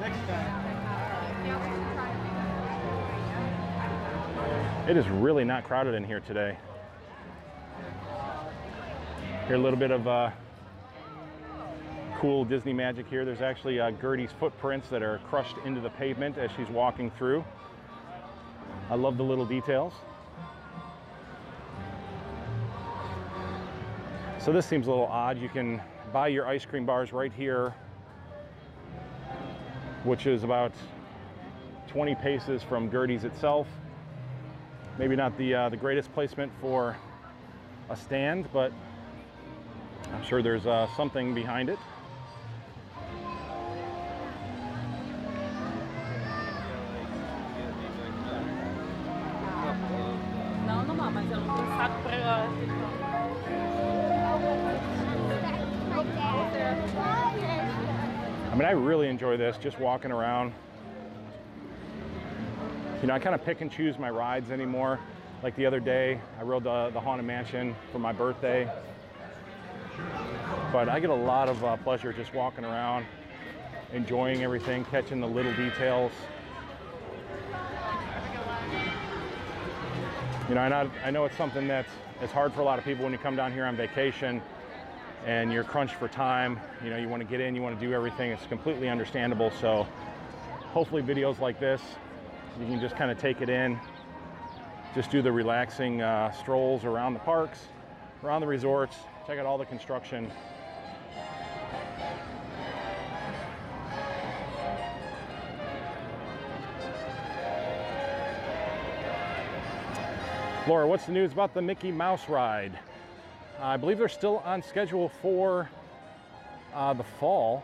Next time. It is really not crowded in here today. Hear a little bit of cool Disney magic here. There's actually Gertie's footprints that are crushed into the pavement as she's walking through. I love the little details. So this seems a little odd. You can buy your ice cream bars right here, which is about 20 paces from Gertie's itself. Maybe not the greatest placement for a stand, but I'm sure there's something behind it. Não, não, mas eu não tenho saco pra I mean, I really enjoy this, just walking around. You know, I kind of pick and choose my rides anymore. Like the other day, I rode the Haunted Mansion for my birthday. But I get a lot of pleasure just walking around, enjoying everything, catching the little details. You know, I know it's something that's hard for a lot of people when you come down here on vacation and you're crunched for time. You know, you want to get in, you want to do everything. It's completely understandable. So hopefully videos like this, you can just kind of take it in, just do the relaxing strolls around the parks, around the resorts, check out all the construction. Laura, what's the news about the Mickey Mouse ride? I believe they're still on schedule for the fall.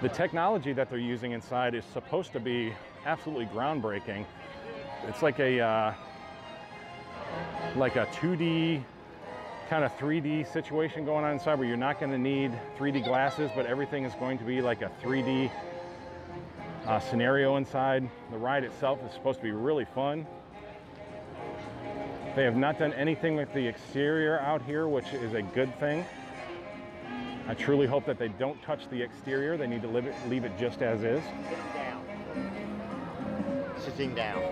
The technology that they're using inside is supposed to be absolutely groundbreaking. It's like a 2D kind of 3D situation going on inside, where you're not going to need 3D glasses, but everything is going to be like a 3D scenario inside. The ride itself is supposed to be really fun. They have not done anything with the exterior out here, which is a good thing. I truly hope that they don't touch the exterior. They need to leave it just as is. Sitting down.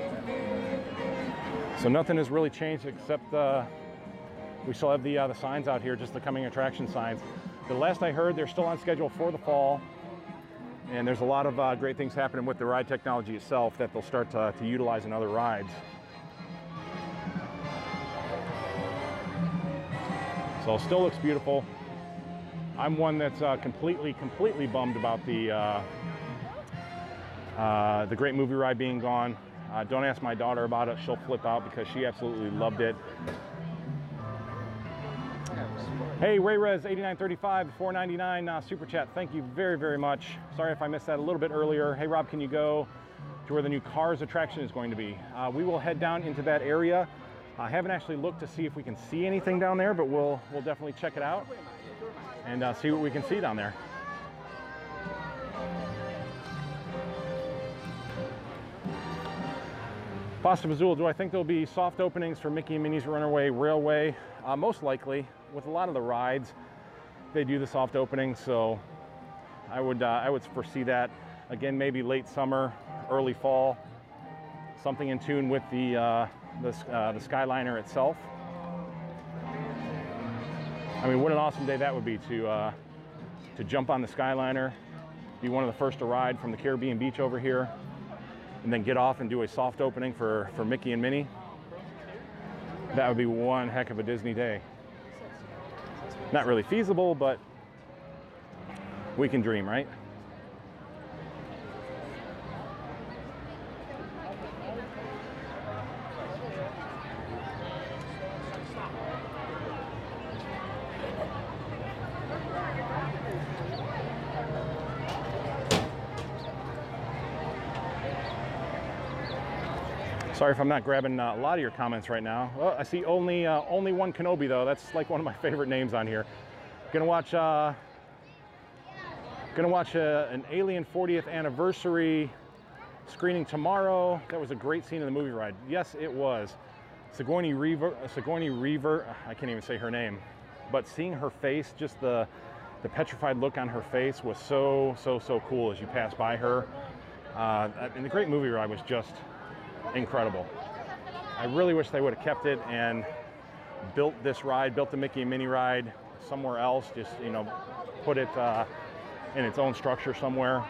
So nothing has really changed except we still have the signs out here, just the coming attraction signs. The last I heard, they're still on schedule for the fall. And there's a lot of great things happening with the ride technology itself that they'll start to utilize in other rides. So it still looks beautiful. I'm one that's completely bummed about the Great Movie Ride being gone. Don't ask my daughter about it. She'll flip out because she absolutely loved it. Hey, RayRez8935, $4.99 super chat. Thank you very much. Sorry if I missed that a little bit earlier. Hey, Rob, can you go to where the new Cars attraction is going to be? We will head down into that area. I haven't actually looked to see if we can see anything down there, but we'll definitely check it out and see what we can see down there. Pasta Bazul, do I think there'll be soft openings for Mickey and Minnie's Runaway Railway? Most likely. With a lot of the rides, they do the soft openings, so I would foresee that. Again, maybe late summer, early fall, something in tune with the Skyliner itself. I mean, what an awesome day that would be to jump on the Skyliner, be one of the first to ride from the Caribbean beach over here, and then get off and do a soft opening for Mickey and Minnie. That would be one heck of a Disney day. Not really feasible, but we can dream, right? Sorry if I'm not grabbing a lot of your comments right now. Well, I see only one Kenobi though. That's like one of my favorite names on here. Gonna watch an Alien 40th anniversary screening tomorrow. That was a great scene in the movie ride. Yes, it was. Sigourney Weaver, I can't even say her name, but seeing her face, just the petrified look on her face was so cool as you pass by her. And the great movie ride was just incredible. I really wish they would have kept it and built this ride, built the Mickey and Minnie ride somewhere else, just, you know, put it in its own structure somewhere.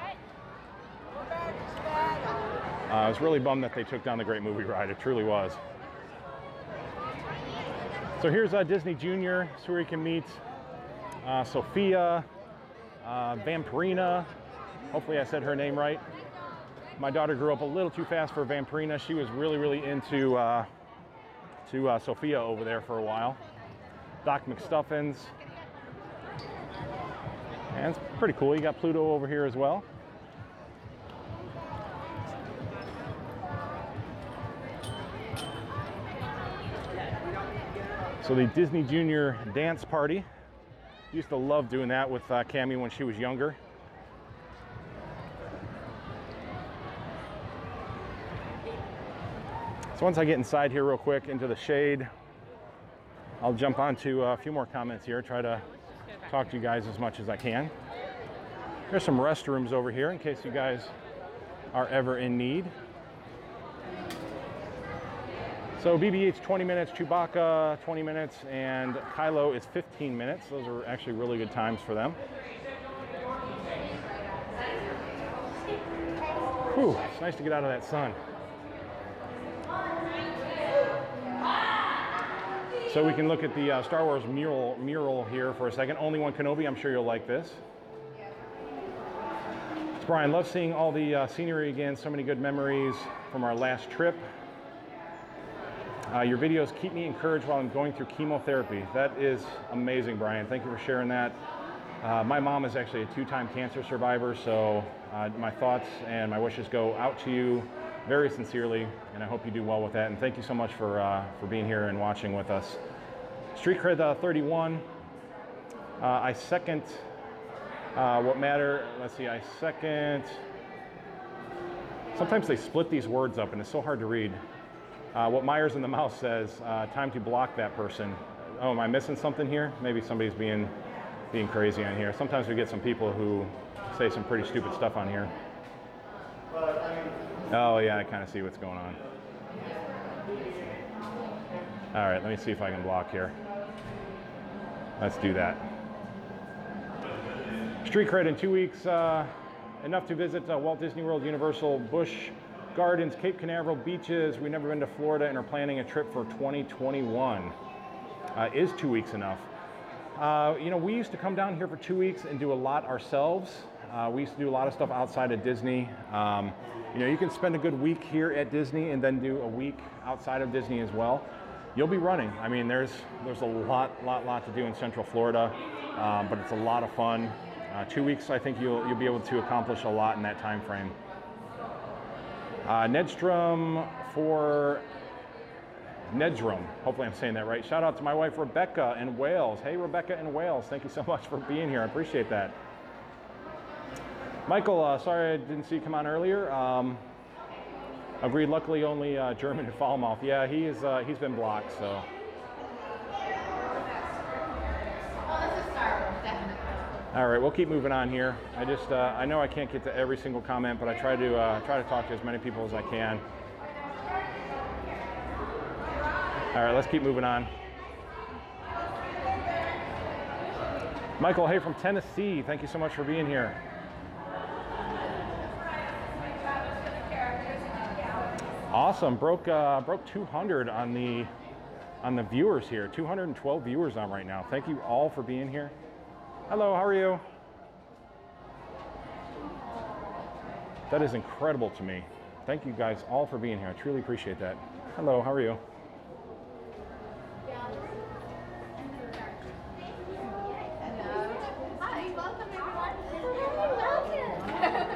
I was really bummed that they took down the great movie ride. It truly was. So here's Disney Junior. It's where you can meet Sophia, Vampirina. Hopefully I said her name right. My daughter grew up a little too fast for Vampirina. She was really into Sophia over there for a while. Doc McStuffins. And it's pretty cool. You got Pluto over here as well. So the Disney Junior dance party. Used to love doing that with Cammie when she was younger. So once I get inside here real quick into the shade, I'll jump onto a few more comments here, try to talk to you guys as much as I can. There's some restrooms over here in case you guys are ever in need. So BB-8's 20 minutes, Chewbacca 20 minutes, and Kylo is 15 minutes. Those are actually really good times for them. Whew, it's nice to get out of that sun. So we can look at the Star Wars mural here for a second. Only one Kenobi. I'm sure you'll like this. It's Brian. Love seeing all the scenery again. So many good memories from our last trip. Your videos keep me encouraged while I'm going through chemotherapy. That is amazing, Brian. Thank you for sharing that. My mom is actually a 2-time cancer survivor, so my thoughts and my wishes go out to you very sincerely, and I hope you do well with that. And thank you so much for being here and watching with us. Street Cred 31. I second what matter. Let's see. I second. Sometimes they split these words up, and it's so hard to read. What Myers in the Mouse says, time to block that person. Oh, am I missing something here? Maybe somebody's being crazy on here. Sometimes we get some people who say some pretty stupid stuff on here. Oh yeah, I kind of see what's going on. All right, let me see if I can block here. Let's do that. Street Cred in 2 weeks, enough to visit Walt Disney World, Universal, Busch Gardens, Cape Canaveral beaches. We've never been to Florida and are planning a trip for 2021. Is 2 weeks enough? You know, we used to come down here for 2 weeks and do a lot ourselves. We used to do a lot of stuff outside of Disney. You know, you can spend a good week here at Disney and then do a week outside of Disney as well. You'll be running. I mean, there's a lot to do in Central Florida, but it's a lot of fun. 2 weeks, I think you'll be able to accomplish a lot in that time frame. Nedstrom for Nedstrom. Hopefully I'm saying that right. Shout out to my wife Rebecca in Wales. Hey Rebecca in Wales, thank you so much for being here. I appreciate that. Michael, sorry I didn't see you come on earlier. Agreed. Luckily only German and Falmouth. Yeah, he's been blocked. So. All right, we'll keep moving on here. I know I can't get to every single comment, but I try to talk to as many people as I can. All right, let's keep moving on. Michael, hey from Tennessee. Thank you so much for being here. Awesome, broke 200 on the viewers here. 212 viewers on right now. Thank you all for being here. Hello, how are you? That is incredible to me. Thank you guys all for being here. I truly appreciate that. Hello, how are you?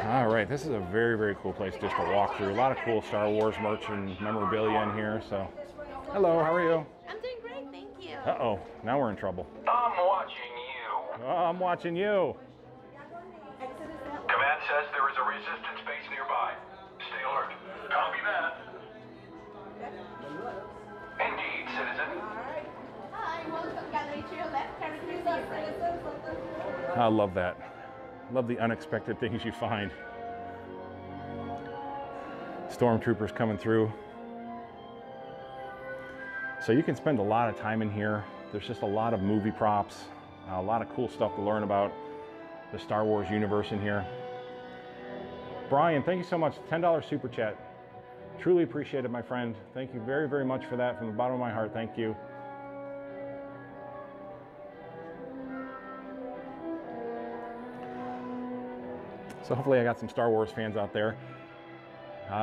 All right, this is a very, very cool place just to walk through. A lot of cool Star Wars merch and memorabilia in here. So, hello, how are you? I'm doing great, thank you. Uh-oh, now we're in trouble. I'm watching you. Oh, I'm watching you. Command says there is a resistance base nearby. Stay alert. Copy that. Indeed, citizen. Hi, welcome gallery to your left, characters to your right. I love that. Love the unexpected things you find. Stormtroopers coming through. So you can spend a lot of time in here. There's just a lot of movie props, a lot of cool stuff to learn about the Star Wars universe in here. Brian, thank you so much. $10 super chat. Truly appreciate it, my friend. Thank you very, very much for that from the bottom of my heart. Thank you. So hopefully I got some Star Wars fans out there.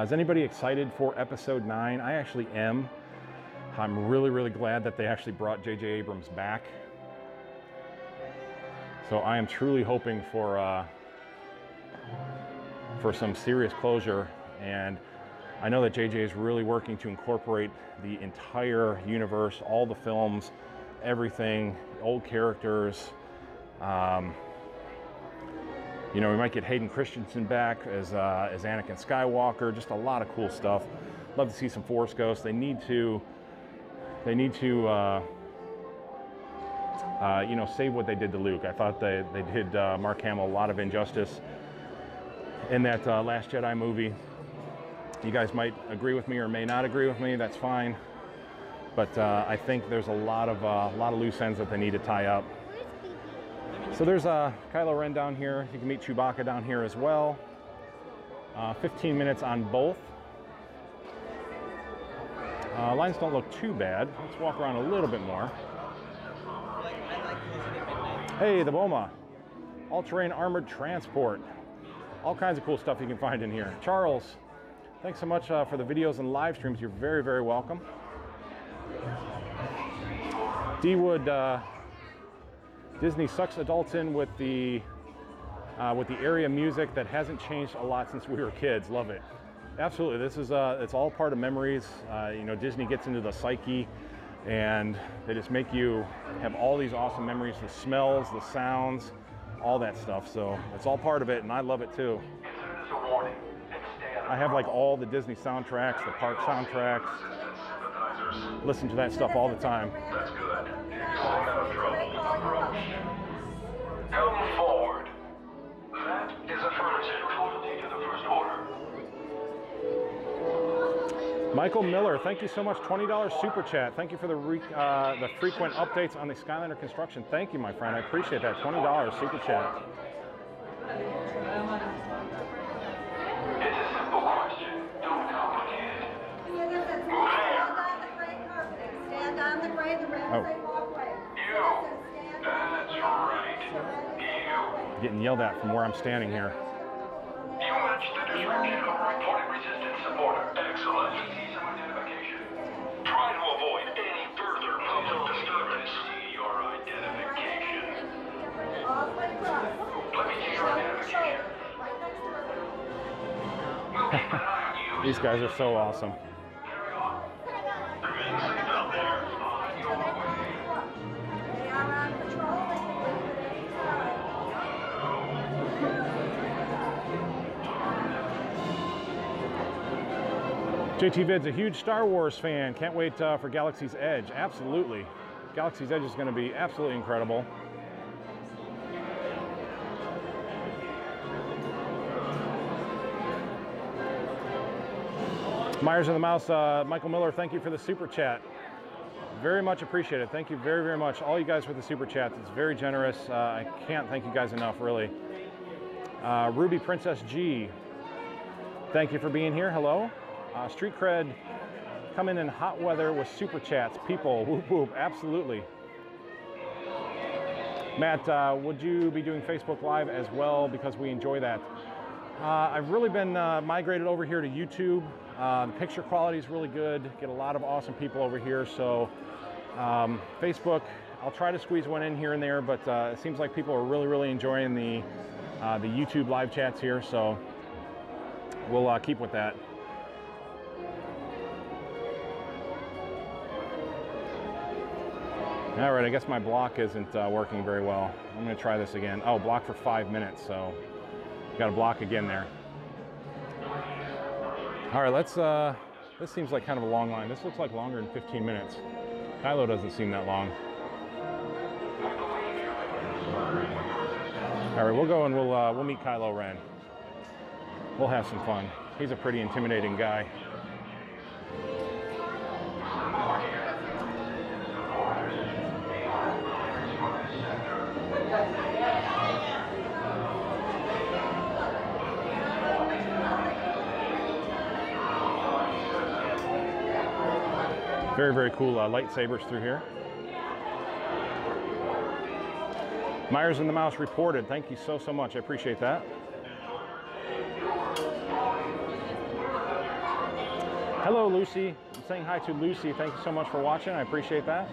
Is anybody excited for episode 9? I actually am. I'm really, really glad that they actually brought J.J. Abrams back. So I am truly hoping for some serious closure. And I know that J.J. is really working to incorporate the entire universe, all the films, everything, old characters. You know, we might get Hayden Christensen back as Anakin Skywalker. Just a lot of cool stuff. Love to see some Force Ghosts. They need to you know, save what they did to Luke. I thought they did Mark Hamill a lot of injustice in that Last Jedi movie. You guys might agree with me or may not agree with me. That's fine. But I think there's a lot of loose ends that they need to tie up. So there's Kylo Ren down here. You can meet Chewbacca down here as well. 15 minutes on both. Lines don't look too bad. Let's walk around a little bit more. Hey, the Boma. All-terrain armored transport. All kinds of cool stuff you can find in here. Charles, thanks so much for the videos and live streams. You're very, very welcome. D-Wood, Disney sucks adults in with the area music that hasn't changed a lot since we were kids. Love it. Absolutely, this is it's all part of memories. You know, Disney gets into the psyche, and they just make you have all these awesome memories, the smells, the sounds, all that stuff. So it's all part of it, and I love it too. I have like all the Disney soundtracks, the park soundtracks. Listen to that stuff all the time. That's good. Come forward. That is affirmative. Loyalty to the First Order. Michael Miller, thank you so much. $20 super chat. Thank you for the frequent updates on the Skyliner construction. Thank you, my friend. I appreciate that. $20 super chat. It's a simple question. Don't complicate it. Stand on the gray, the red gray walkway. You. That's right. You. Getting yelled at from where I'm standing here. You matched the description of a reported resistance supporter. Excellent. See some identification. Try to avoid any further public disturbance. See your identification. Let me see your identification. We'll keep an eye on you. These guys are so awesome. Carry on. Remain safe out there. On your way. They are on patrol. They can leave at any time. JT Vid's a huge Star Wars fan. Can't wait for Galaxy's Edge. Absolutely. Galaxy's Edge is going to be absolutely incredible. Myers of the Mouse, Michael Miller, thank you for the super chat. Very much appreciated. Thank you very, very much. All you guys for the super chats. It's very generous. I can't thank you guys enough, really. Ruby Princess G, thank you for being here. Hello. Street Cred, coming in hot weather with super chats. People, whoop whoop, absolutely. Matt, would you be doing Facebook Live as well, because we enjoy that? I've really been migrated over here to YouTube. The picture quality is really good. Get a lot of awesome people over here. So Facebook, I'll try to squeeze one in here and there, but it seems like people are really, really enjoying the YouTube live chats here. So we'll keep with that. All right, I guess my block isn't working very well. I'm gonna try this again. Oh, block for 5 minutes, so got to block again there. All right, let's, this seems like kind of a long line. This looks like longer than 15 minutes. Kylo doesn't seem that long. All right, we'll go and we'll meet Kylo Ren. We'll have some fun. He's a pretty intimidating guy. Very, very cool lightsabers through here. Myers and the Mouse reported. Thank you so much. I appreciate that. Hello, Lucy. I'm saying hi to Lucy. Thank you so much for watching. I appreciate that.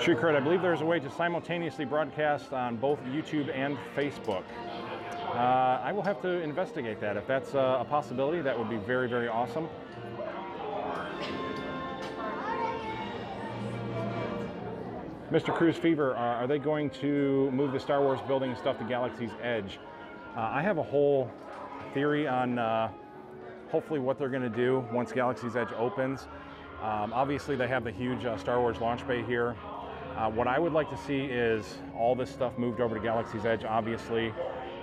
Street Cred, I believe there's a way to simultaneously broadcast on both YouTube and Facebook. I will have to investigate that. If that's a possibility, that would be very, very awesome. Mr. Cruise Fever, are they going to move the Star Wars building and stuff to Galaxy's Edge? I have a whole theory on hopefully what they're going to do once Galaxy's Edge opens. Obviously, they have the huge Star Wars launch bay here. What I would like to see is all this stuff moved over to Galaxy's Edge, obviously,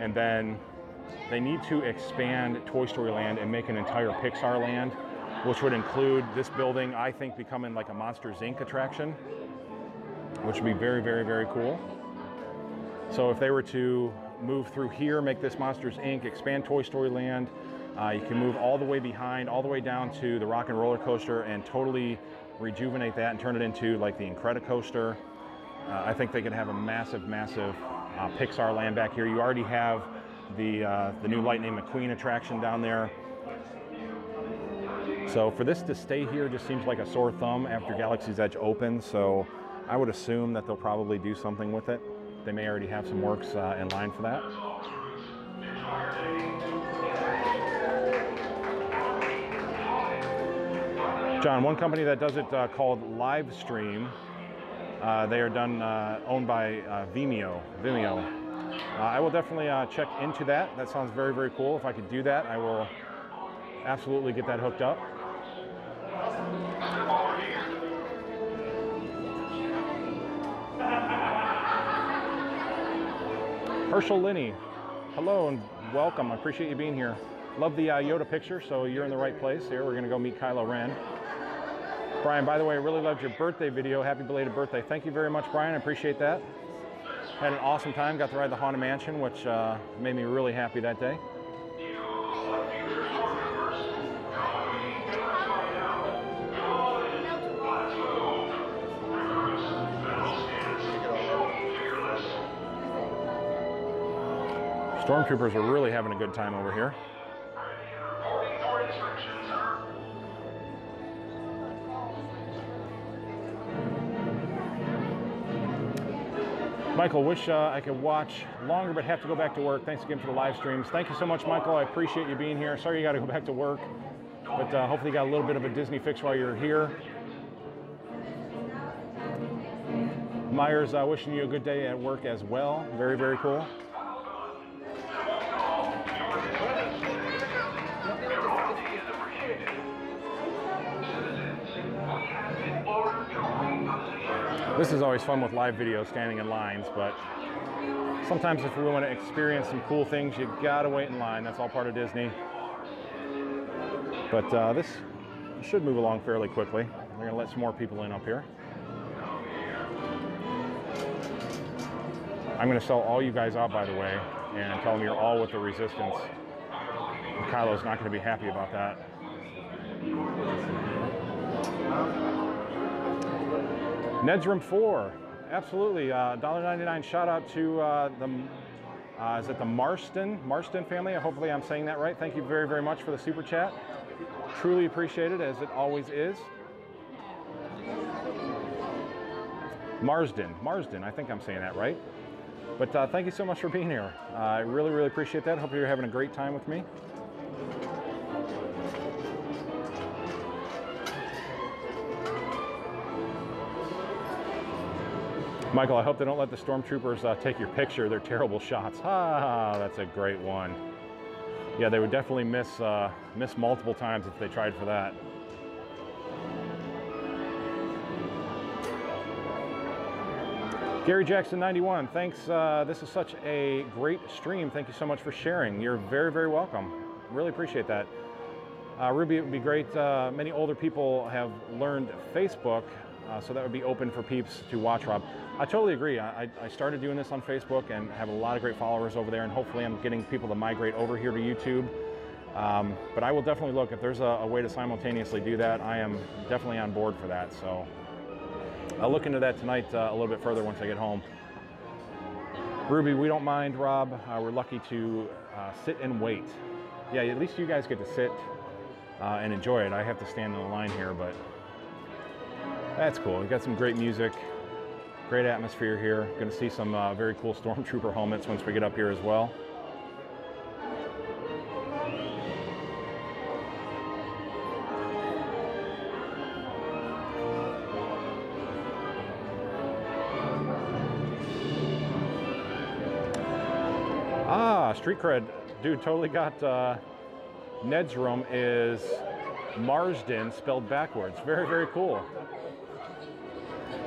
and then they need to expand Toy Story Land and make an entire Pixar land, which would include this building, I think, becoming like a Monsters, Inc. attraction, which would be very, very, very cool. So if they were to move through here, make this Monsters, Inc., expand Toy Story Land, you can move all the way behind, all the way down to the Rock and Roller Coaster and totally rejuvenate that and turn it into like the Incredicoaster. I think they could have a massive, massive Pixar land back here. You already have the new Lightning McQueen attraction down there. So for this to stay here just seems like a sore thumb after Galaxy's Edge opens. So I would assume that they'll probably do something with it. They may already have some works in line for that. John, one company that does it called Livestream. They are owned by Vimeo. I will definitely check into that. That sounds very, very cool. If I could do that, I will absolutely get that hooked up. Herschel Linney, hello and welcome. I appreciate you being here. Love the Yoda picture, so you're in the right place here. We're going to go meet Kylo Ren. Brian, by the way, I really loved your birthday video. Happy belated birthday. Thank you very much, Brian. I appreciate that. Had an awesome time. Got to ride the Haunted Mansion, which made me really happy that day. Stormtroopers are really having a good time over here. Michael, wish I could watch longer, but have to go back to work. Thanks again for the live streams. Thank you so much, Michael. I appreciate you being here. Sorry you got to go back to work, but hopefully you got a little bit of a Disney fix while you're here. Myers, wishing you a good day at work as well. Very, very cool. This is always fun with live videos, standing in lines, but sometimes if we want to experience some cool things, you gotta wait in line. That's all part of Disney. But this should move along fairly quickly. We're gonna let some more people in up here. I'm gonna sell all you guys out, by the way, and tell them you're all with the Resistance. And Kylo's not gonna be happy about that. Ned's Room 4, absolutely. $1.99 shout out to is it the Marston family? Hopefully I'm saying that right. Thank you very, very much for the super chat. Truly appreciate it, as it always is. Marsden, I think I'm saying that right. But thank you so much for being here. I really, really appreciate that. Hope you're having a great time with me. Michael, I hope they don't let the stormtroopers take your picture. They're terrible shots. Ah, that's a great one. Yeah, they would definitely miss multiple times if they tried for that. Gary Jackson 91, thanks. This is such a great stream. Thank you so much for sharing. You're very, very welcome. Really appreciate that. Ruby, it would be great. Many older people have learned Facebook, so that would be open for peeps to watch, Rob. I totally agree. I started doing this on Facebook and have a lot of great followers over there, and hopefully I'm getting people to migrate over here to YouTube. But I will definitely look. If there's a way to simultaneously do that, I am definitely on board for that. So I'll look into that tonight a little bit further once I get home. Ruby, we don't mind, Rob. We're lucky to sit and wait. Yeah, at least you guys get to sit and enjoy it. I have to stand in the line here, but that's cool. We got some great music, great atmosphere here. Going to see some very cool stormtrooper helmets once we get up here as well. Street cred, dude, totally got Ned's room is Marsden spelled backwards. Very, very cool.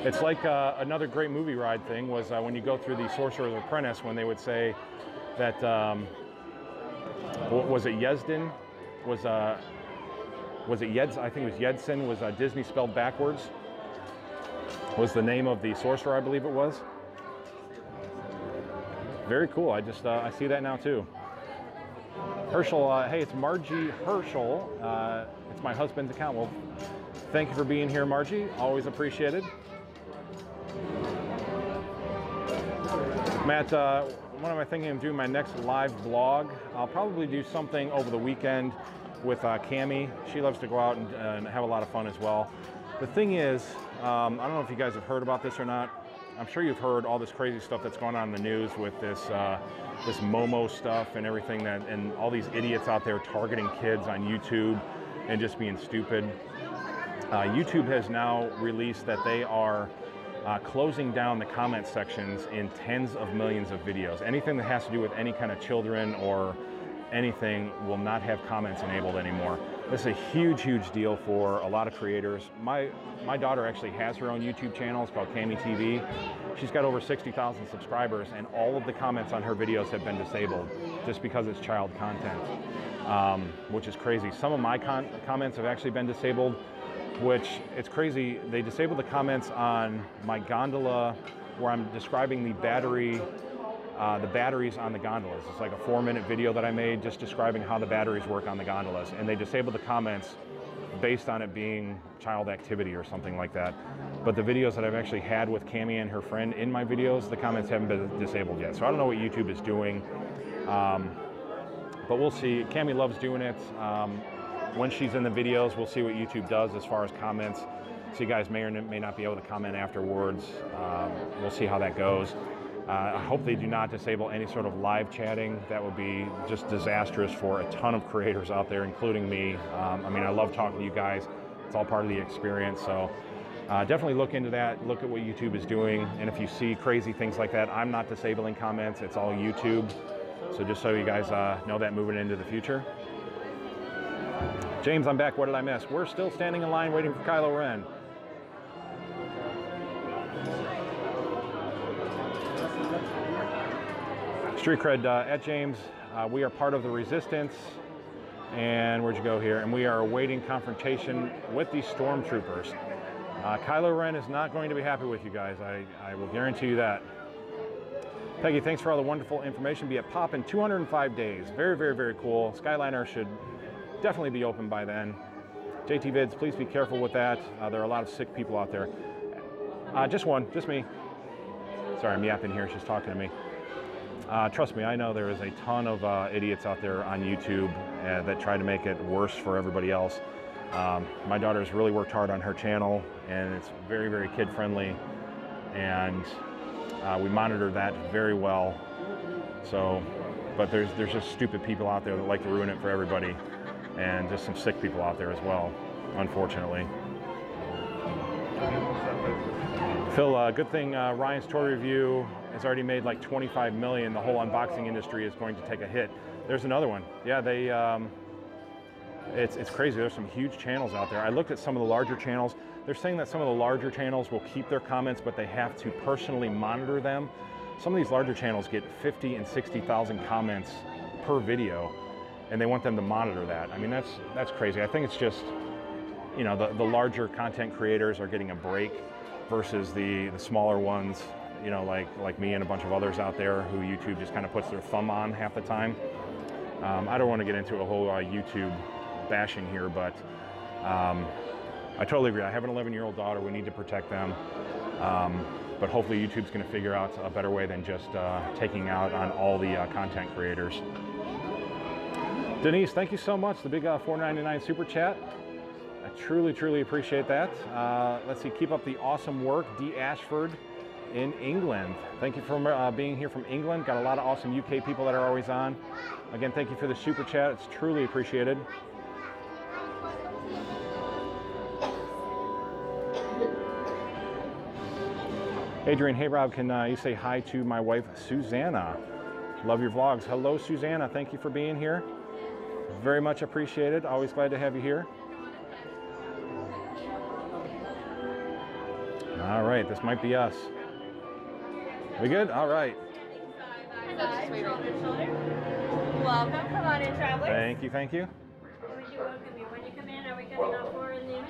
It's like another great movie ride thing was when you go through the Sorcerer's Apprentice, when they would say that, was it Yezdan? Was it Yeds? I think it was Yedson, was Disney spelled backwards. Was the name of the sorcerer, I believe it was. Very cool. I see that now too. Herschel, hey, it's Margie Herschel. It's my husband's account. Well, thank you for being here, Margie. Always appreciated. Matt, when am I thinking of doing my next live vlog? I'll probably do something over the weekend with Cammie. She loves to go out and have a lot of fun as well. The thing is, I don't know if you guys have heard about this or not. I'm sure you've heard all this crazy stuff that's going on in the news with this this Momo stuff and everything, and all these idiots out there targeting kids on YouTube and just being stupid. YouTube has now released that they are closing down the comment sections in tens of millions of videos. Anything that has to do with any kind of children or anything will not have comments enabled anymore. This is a huge, huge deal for a lot of creators. My daughter actually has her own YouTube channel. It's called Cammie TV. She's got over 60,000 subscribers, and all of the comments on her videos have been disabled just because it's child content, which is crazy. Some of my comments have actually been disabled, which it's crazy. They disabled the comments on my gondola where I'm describing the batteries on the gondolas. It's like a 4-minute video that I made just describing how the batteries work on the gondolas, and they disabled the comments based on it being child activity or something like that. But the videos that I've actually had with Cammie and her friend in my videos, the comments haven't been disabled yet. So I don't know what YouTube is doing, but we'll see. Cammie loves doing it. When she's in the videos, we'll see what YouTube does as far as comments. So you guys may or may not be able to comment afterwards. We'll see how that goes. I hope they do not disable any sort of live chatting. That would be just disastrous for a ton of creators out there, including me. I mean, I love talking to you guys. It's all part of the experience. So definitely look into that. Look at what YouTube is doing. And if you see crazy things like that, I'm not disabling comments. It's all YouTube. So just so you guys know that moving into the future. James, I'm back. What did I miss? We're still standing in line waiting for Kylo Ren. Street cred at James. We are part of the resistance. And where'd you go here? And we are awaiting confrontation with these stormtroopers. Kylo Ren is not going to be happy with you guys. I will guarantee you that. Peggy, thanks for all the wonderful information. Be at Pop in 205 days. Very, very, very cool. Skyliner should definitely be open by then. JT Vids, please be careful with that. There are a lot of sick people out there. Just one, just me. Sorry, I'm yapping here. She's talking to me. Trust me, I know there is a ton of idiots out there on YouTube that try to make it worse for everybody else. My daughter's really worked hard on her channel, and it's very, very kid-friendly. And We monitor that very well. So, but there's just stupid people out there that like to ruin it for everybody, and just some sick people out there as well, unfortunately. Phil, good thing Ryan's toy review has already made like 25 million. The whole unboxing industry is going to take a hit. There's another one. Yeah, they. It's crazy. There's some huge channels out there. I looked at some of the larger channels. They're saying that some of the larger channels will keep their comments, but they have to personally monitor them. Some of these larger channels get 50 and 60,000 comments per video, and they want them to monitor that. I mean, that's crazy. I think it's just, you know, the larger content creators are getting a break versus the smaller ones, you know, like me and a bunch of others out there who YouTube just kind of puts their thumb on half the time. I don't want to get into a whole YouTube bashing here, but I totally agree. I have an 11-year-old daughter. We need to protect them. But hopefully YouTube's going to figure out a better way than just taking out on all the content creators. Denise, thank you so much. The big $4.99 super chat. I truly, truly appreciate that. Let's see, keep up the awesome work. D. Ashford in England. Thank you for being here from England. Got a lot of awesome UK people that are always on. Again, thank you for the super chat. It's truly appreciated. Adrian, hey Rob, can you say hi to my wife, Susanna? Love your vlogs. Hello, Susanna. Thank you for being here. Very much appreciated. Always glad to have you here. All right, this might be us. We good? All right. Welcome. Come on in, travelers. Thank you, thank you. Would you welcome you when you come in? Are we cutting off 4 in the image?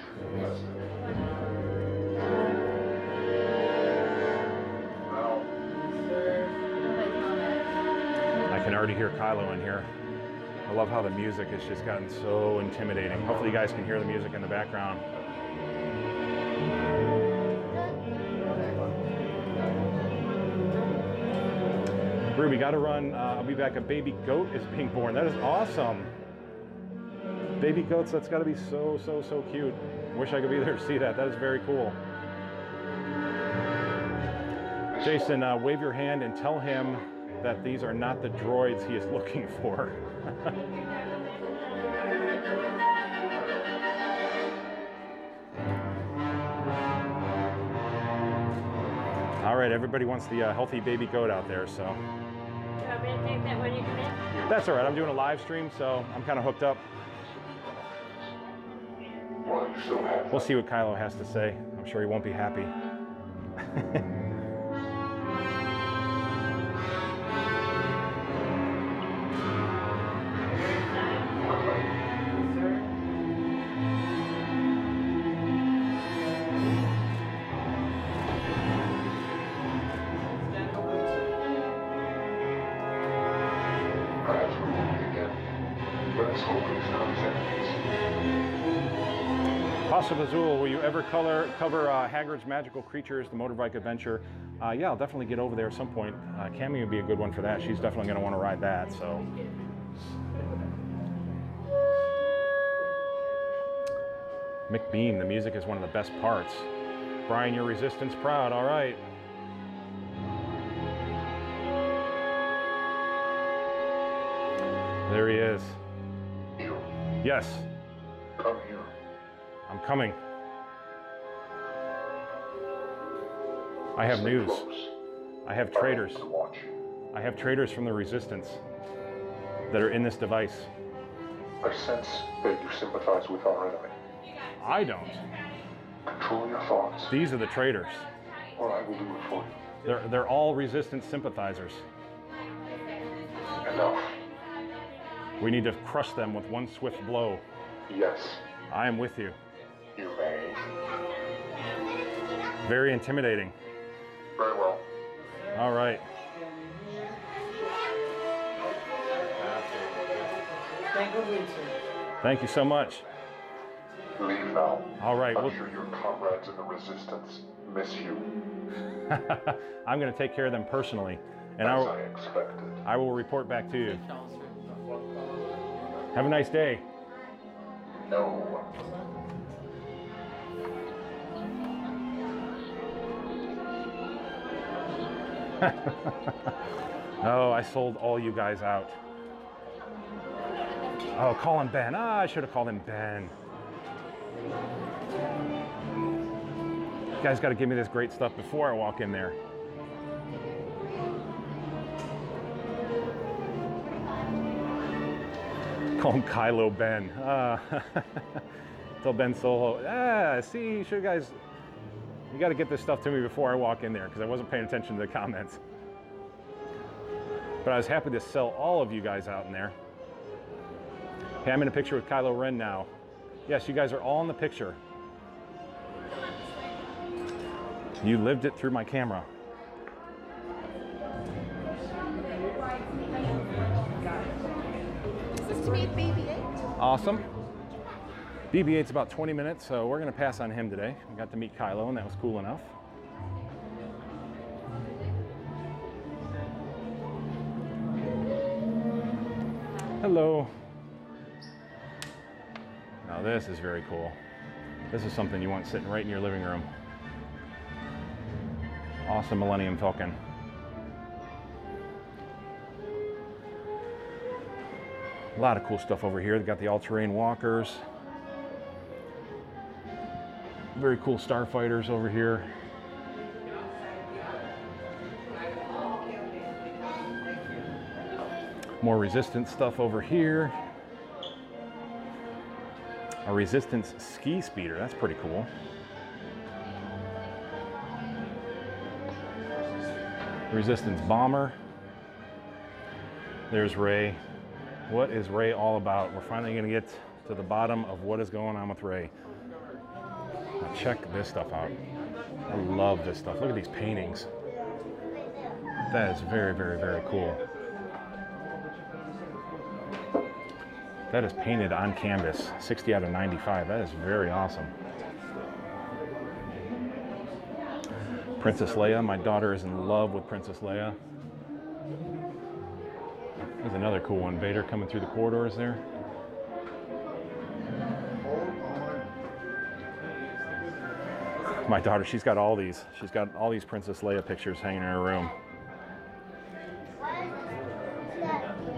I can already hear Kylo in here. I love how the music has just gotten so intimidating. Hopefully you guys can hear the music in the background. Ruby, got to run. I'll be back. A baby goat is being born. That is awesome. Baby goats, that's got to be so, so, so cute. Wish I could be there to see that. That is very cool. Jason, wave your hand and tell him that these are not the droids he is looking for. All right, everybody wants the healthy baby goat out there, so. You want me to take that when you come in? That's all right. I'm doing a live stream, so I'm kind of hooked up. We'll see what Kylo has to say. I'm sure he won't be happy. Azul, will you ever cover Hagrid's Magical Creatures, the motorbike adventure? Yeah, I'll definitely get over there at some point. Cammy would be a good one for that. She's definitely going to want to ride that. So, McBeam, the music is one of the best parts. Brian, your Resistance proud. All right. There he is. Yes. Come here. I'm coming. I have news. I have traitors. I have traitors from the Resistance that are in this device. I sense that you sympathize with our enemy. I don't. Control your thoughts, These are the traitors. or I will do it for you. They're all Resistance sympathizers. Enough. We need to crush them with one swift blow. Yes, I am with you. you may. Very intimidating. Very well. All right. Thank you so much. Leave now. All right. I'm sure your comrades in the Resistance miss you, I'm going to take care of them personally, and as I expected. I will report back to you. Have a nice day. No. Oh, I sold all you guys out. Oh, call him Ben. Ah, I should have called him Ben. You guys got to give me this great stuff before I walk in there. Call him Kylo Ben. Tell Ben Solo. See, you guys, you got to get this stuff to me before I walk in there because I wasn't paying attention to the comments. But I was happy to sell all of you guys out in there. Hey, I'm in a picture with Kylo Ren now. Yes, you guys are all in the picture. You lived it through my camera. Is this to meet BB-8? Awesome. BB-8's about 20 minutes, so we're going to pass on him today. We got to meet Kylo, and that was cool enough. Hello. Now this is very cool. This is something you want sitting right in your living room. Awesome Millennium Falcon. A lot of cool stuff over here. They've got the all-terrain walkers. Very cool starfighters over here. More Resistance stuff over here. A Resistance ski speeder. That's pretty cool. Resistance bomber. There's Rey. What is Rey all about? We're finally going to get to the bottom of what is going on with Rey. Now check this stuff out. I love this stuff. Look at these paintings. That is very, very, very cool. That is painted on canvas, 60 out of 95. That is very awesome. Princess Leia. My daughter is in love with Princess Leia. There's another cool one. Vader coming through the corridors there. My daughter, she's got all these. She's got all these Princess Leia pictures hanging in her room.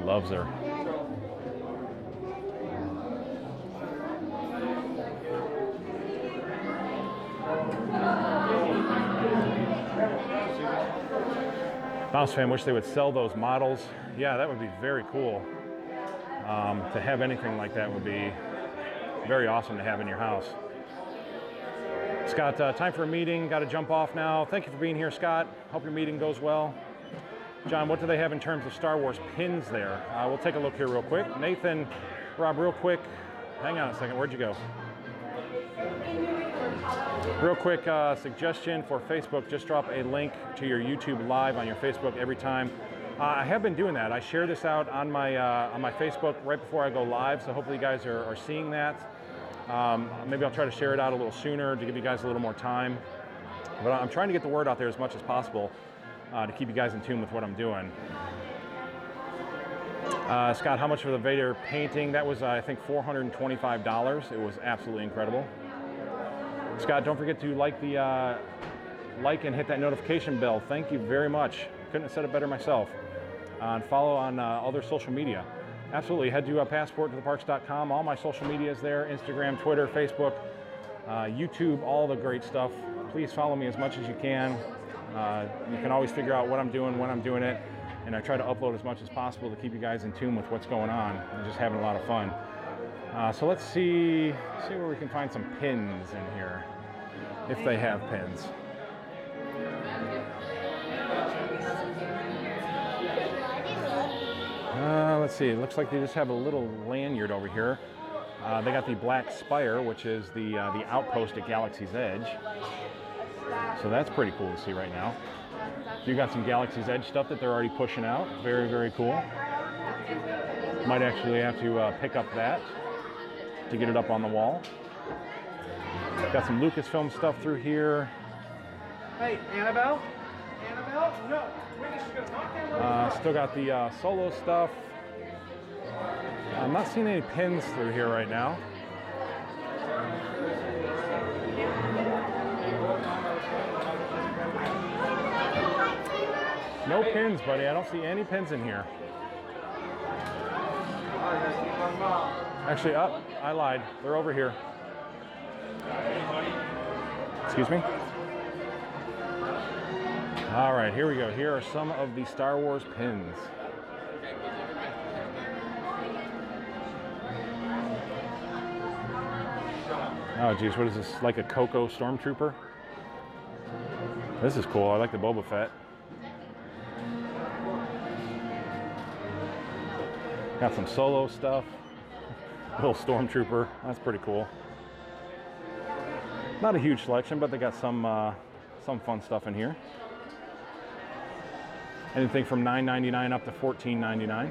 Loves her. Mouse fan, wish they would sell those models. Yeah, that would be very cool. To have anything like that would be very awesome to have in your house. Scott, time for a meeting. Got to jump off now. Thank you for being here, Scott. Hope your meeting goes well. John, what do they have in terms of Star Wars pins there? We'll take a look here real quick. Nathan, Rob, real quick. Hang on a second. Where'd you go? Real quick suggestion for Facebook, just drop a link to your YouTube live on your Facebook every time. I have been doing that. I share this out on my Facebook right before I go live, so hopefully you guys are seeing that. Maybe I'll try to share it out a little sooner to give you guys a little more time. But I'm trying to get the word out there as much as possible to keep you guys in tune with what I'm doing. Scott, how much for the Vader painting? That was, I think, $425. It was absolutely incredible. Scott, don't forget to like and hit that notification bell. Thank you very much. Couldn't have said it better myself. And follow on other social media. Absolutely, head to passporttotheparks.com. All my social media is there: Instagram, Twitter, Facebook, YouTube, all the great stuff. Please follow me as much as you can. You can always figure out what I'm doing, when I'm doing it, and I try to upload as much as possible to keep you guys in tune with what's going on. I'm just having a lot of fun. So let's see where we can find some pins in here, if they have pins. Let's see, it looks like they just have a little lanyard over here. They got the Black Spire, which is the outpost at Galaxy's Edge. So that's pretty cool to see right now. So you got some Galaxy's Edge stuff that they're already pushing out. Very, very cool. Might actually have to pick up that to get it up on the wall. Got some Lucasfilm stuff through here. Hey, Annabelle? Annabelle? No. Still got the Solo stuff. I'm not seeing any pins through here right now. No pins, buddy. I don't see any pins in here. Actually, I lied. They're over here. Excuse me? All right, here we go. Here are some of the Star Wars pins. Oh, geez, what is this? Like a Coco Stormtrooper? This is cool. I like the Boba Fett. Got some Solo stuff. Little Stormtrooper. That's pretty cool. Not a huge selection, but they got some fun stuff in here. Anything from $9.99 up to $14.99.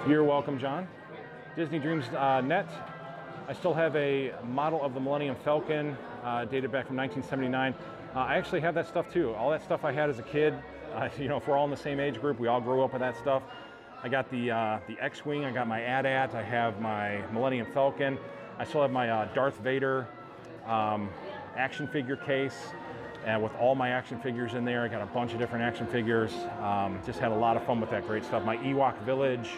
You're welcome, John. Disney Dreams Net. I still have a model of the Millennium Falcon dated back from 1979. I actually have that stuff too. All that stuff I had as a kid. You know, if we're all in the same age group, we all grew up with that stuff. I got the X-Wing, I got my AT-AT, I have my Millennium Falcon. I still have my Darth Vader action figure case with all my action figures in there. I got a bunch of different action figures. Just had a lot of fun with that great stuff. My Ewok Village,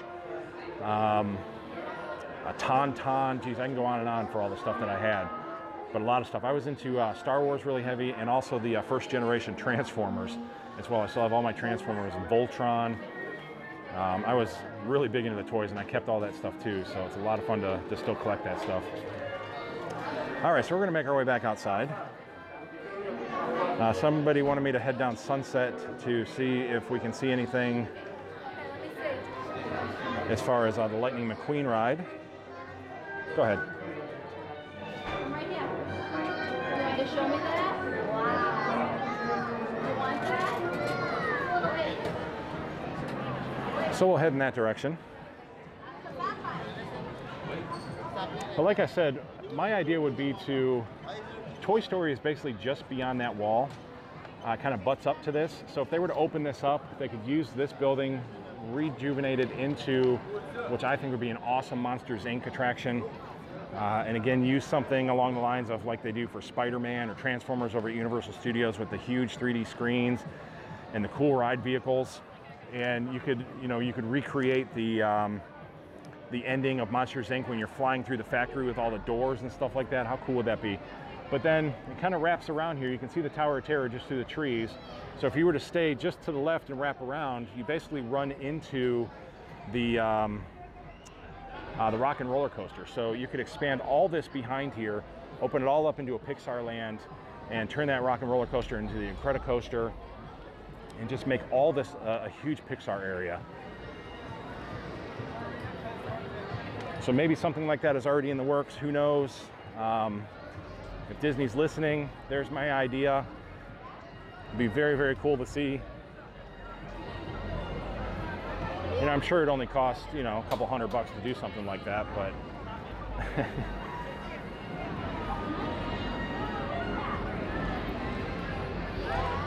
a Tauntaun. Geez, I can go on and on for all the stuff that I had. But a lot of stuff. I was into Star Wars really heavy, and also the first generation Transformers as well. I still have all my Transformers and Voltron. I was really big into the toys, and I kept all that stuff too, so it's a lot of fun to still collect that stuff. All right, so we're gonna make our way back outside. Somebody wanted me to head down Sunset to see if we can see anything as far as the Lightning McQueen ride. Go ahead. Right here. You want to show me that? Wow. You want that? So we'll head in that direction. But like I said, my idea would be to, Toy Story is basically just beyond that wall, kind of butts up to this. So if they were to open this up, they could use this building, rejuvenate it into, which I think would be an awesome Monsters, Inc. attraction. And again, use something along the lines of like they do for Spider-Man or Transformers over at Universal Studios with the huge 3D screens and the cool ride vehicles. And you could recreate the ending of Monsters, Inc. when you're flying through the factory with all the doors and stuff like that. How cool would that be? But then it kind of wraps around here. You can see the Tower of Terror just through the trees. So if you were to stay just to the left and wrap around, you basically run into the Rock and Roller Coaster. So you could expand all this behind here, open it all up into a Pixar land, and turn that Rock and Roller Coaster into the Incredicoaster, and just make all this a huge Pixar area. So maybe something like that is already in the works, who knows? If Disney's listening, there's my idea. It'd be very, very cool to see. You know, I'm sure it only costs, you know, a couple $100 to do something like that, but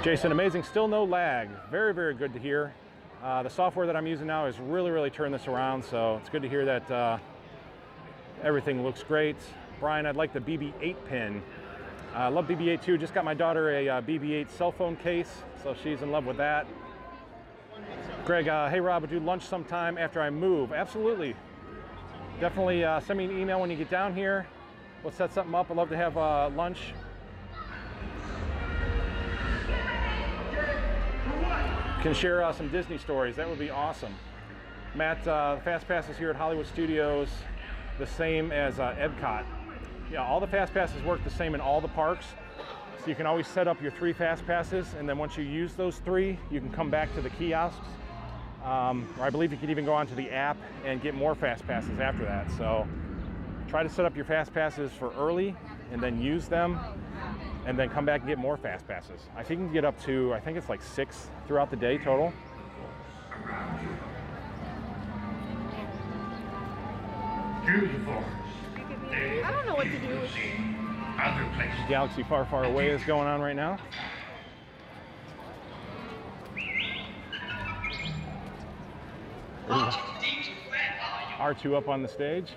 Jason, amazing, still no lag. Very, very good to hear. The software that I'm using now has really, really turned this around, so it's good to hear that everything looks great. Brian, I'd like the BB-8 pin. I love BB-8 too. Just got my daughter a BB-8 cell phone case, so she's in love with that. Greg, hey Rob, would you lunch sometime after I move? Absolutely. Definitely send me an email when you get down here. We'll set something up. I'd love to have lunch. Can share some Disney stories. That would be awesome. Matt, Fast Passes here at Hollywood Studios, the same as Epcot. Yeah, all the Fast Passes work the same in all the parks. So you can always set up your 3 Fast Passes, and then once you use those 3, you can come back to the kiosks. Or I believe you could even go onto the app and get more Fast Passes after that. So try to set up your Fast Passes for early and then use them, and then come back and get more Fast Passes. I think you can get up to, I think it's like 6 throughout the day total. I don't know what to do. Galaxy Far, Far Away is going on right now. R2 up on the stage.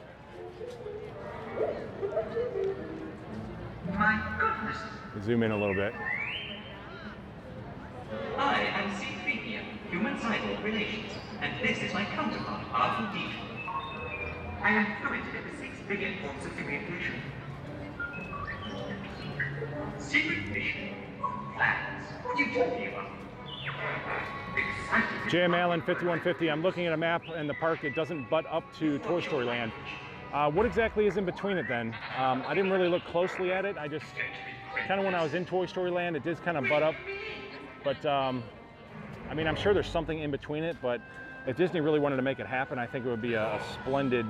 My goodness. Zoom in a little bit. I am C3PO, Human Cyborg Relations, and this is my counterpart, R2D2. I am fluent in the 6 billion forms of communication. Secret mission? Plans? What are you talking about? Exciting. JM Allen 5150. I'm looking at a map in the park. It doesn't butt up to Toy Story Land. What exactly is in between it then? I didn't really look closely at it. I just kind of, when I was in Toy Story Land, it did kind of butt up. But I mean, I'm sure there's something in between it, but if Disney really wanted to make it happen, I think it would be a splendid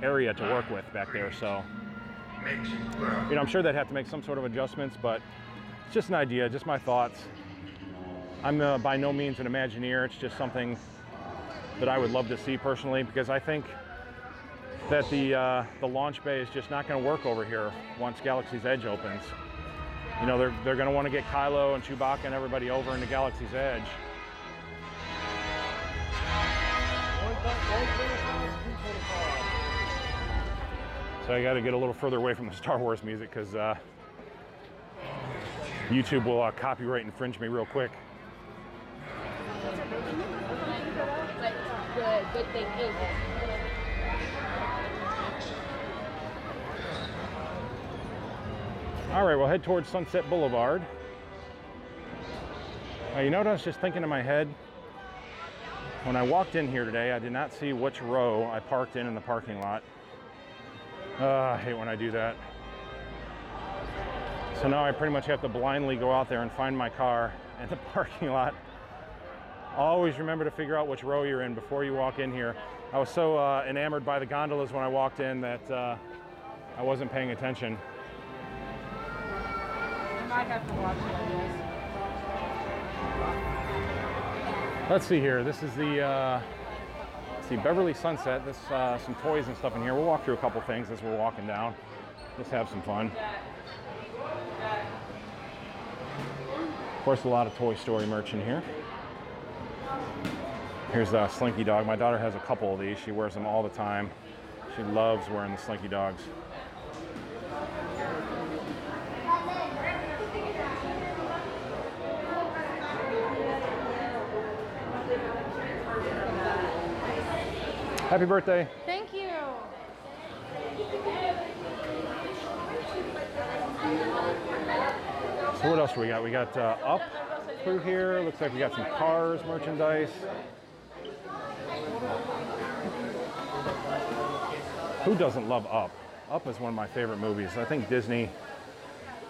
area to work with back there. So, you know, I'm sure they'd have to make some sort of adjustments, but it's just an idea, just my thoughts. I'm by no means an Imagineer. It's just something that I would love to see personally, because I think that the launch bay is just not going to work over here once Galaxy's Edge opens. You know, they're going to want to get Kylo and Chewbacca and everybody over into Galaxy's Edge. So I got to get a little further away from the Star Wars music, because YouTube will copyright infringe me real quick. But the good thing is, All right, we'll head towards Sunset Boulevard. You know what I was just thinking in my head? When I walked in here today, I did not see which row I parked in the parking lot. I hate when I do that. So now I pretty much have to blindly go out there and find my car in the parking lot. Always remember to figure out which row you're in before you walk in here. I was so enamored by the gondolas when I walked in that I wasn't paying attention. I might have to watch it, I guess. Let's see here. This is the let's see, Beverly Sunset. There's some toys and stuff in here. We'll walk through a couple things as we're walking down. Just have some fun. Of course, a lot of Toy Story merch in here. Here's a Slinky Dog. My daughter has a couple of these. She wears them all the time. She loves wearing the Slinky Dogs. Happy birthday. thank you. So what else do we got? We got Up through here. Looks like we got some Cars merchandise. Who doesn't love Up? Up is one of my favorite movies. I think Disney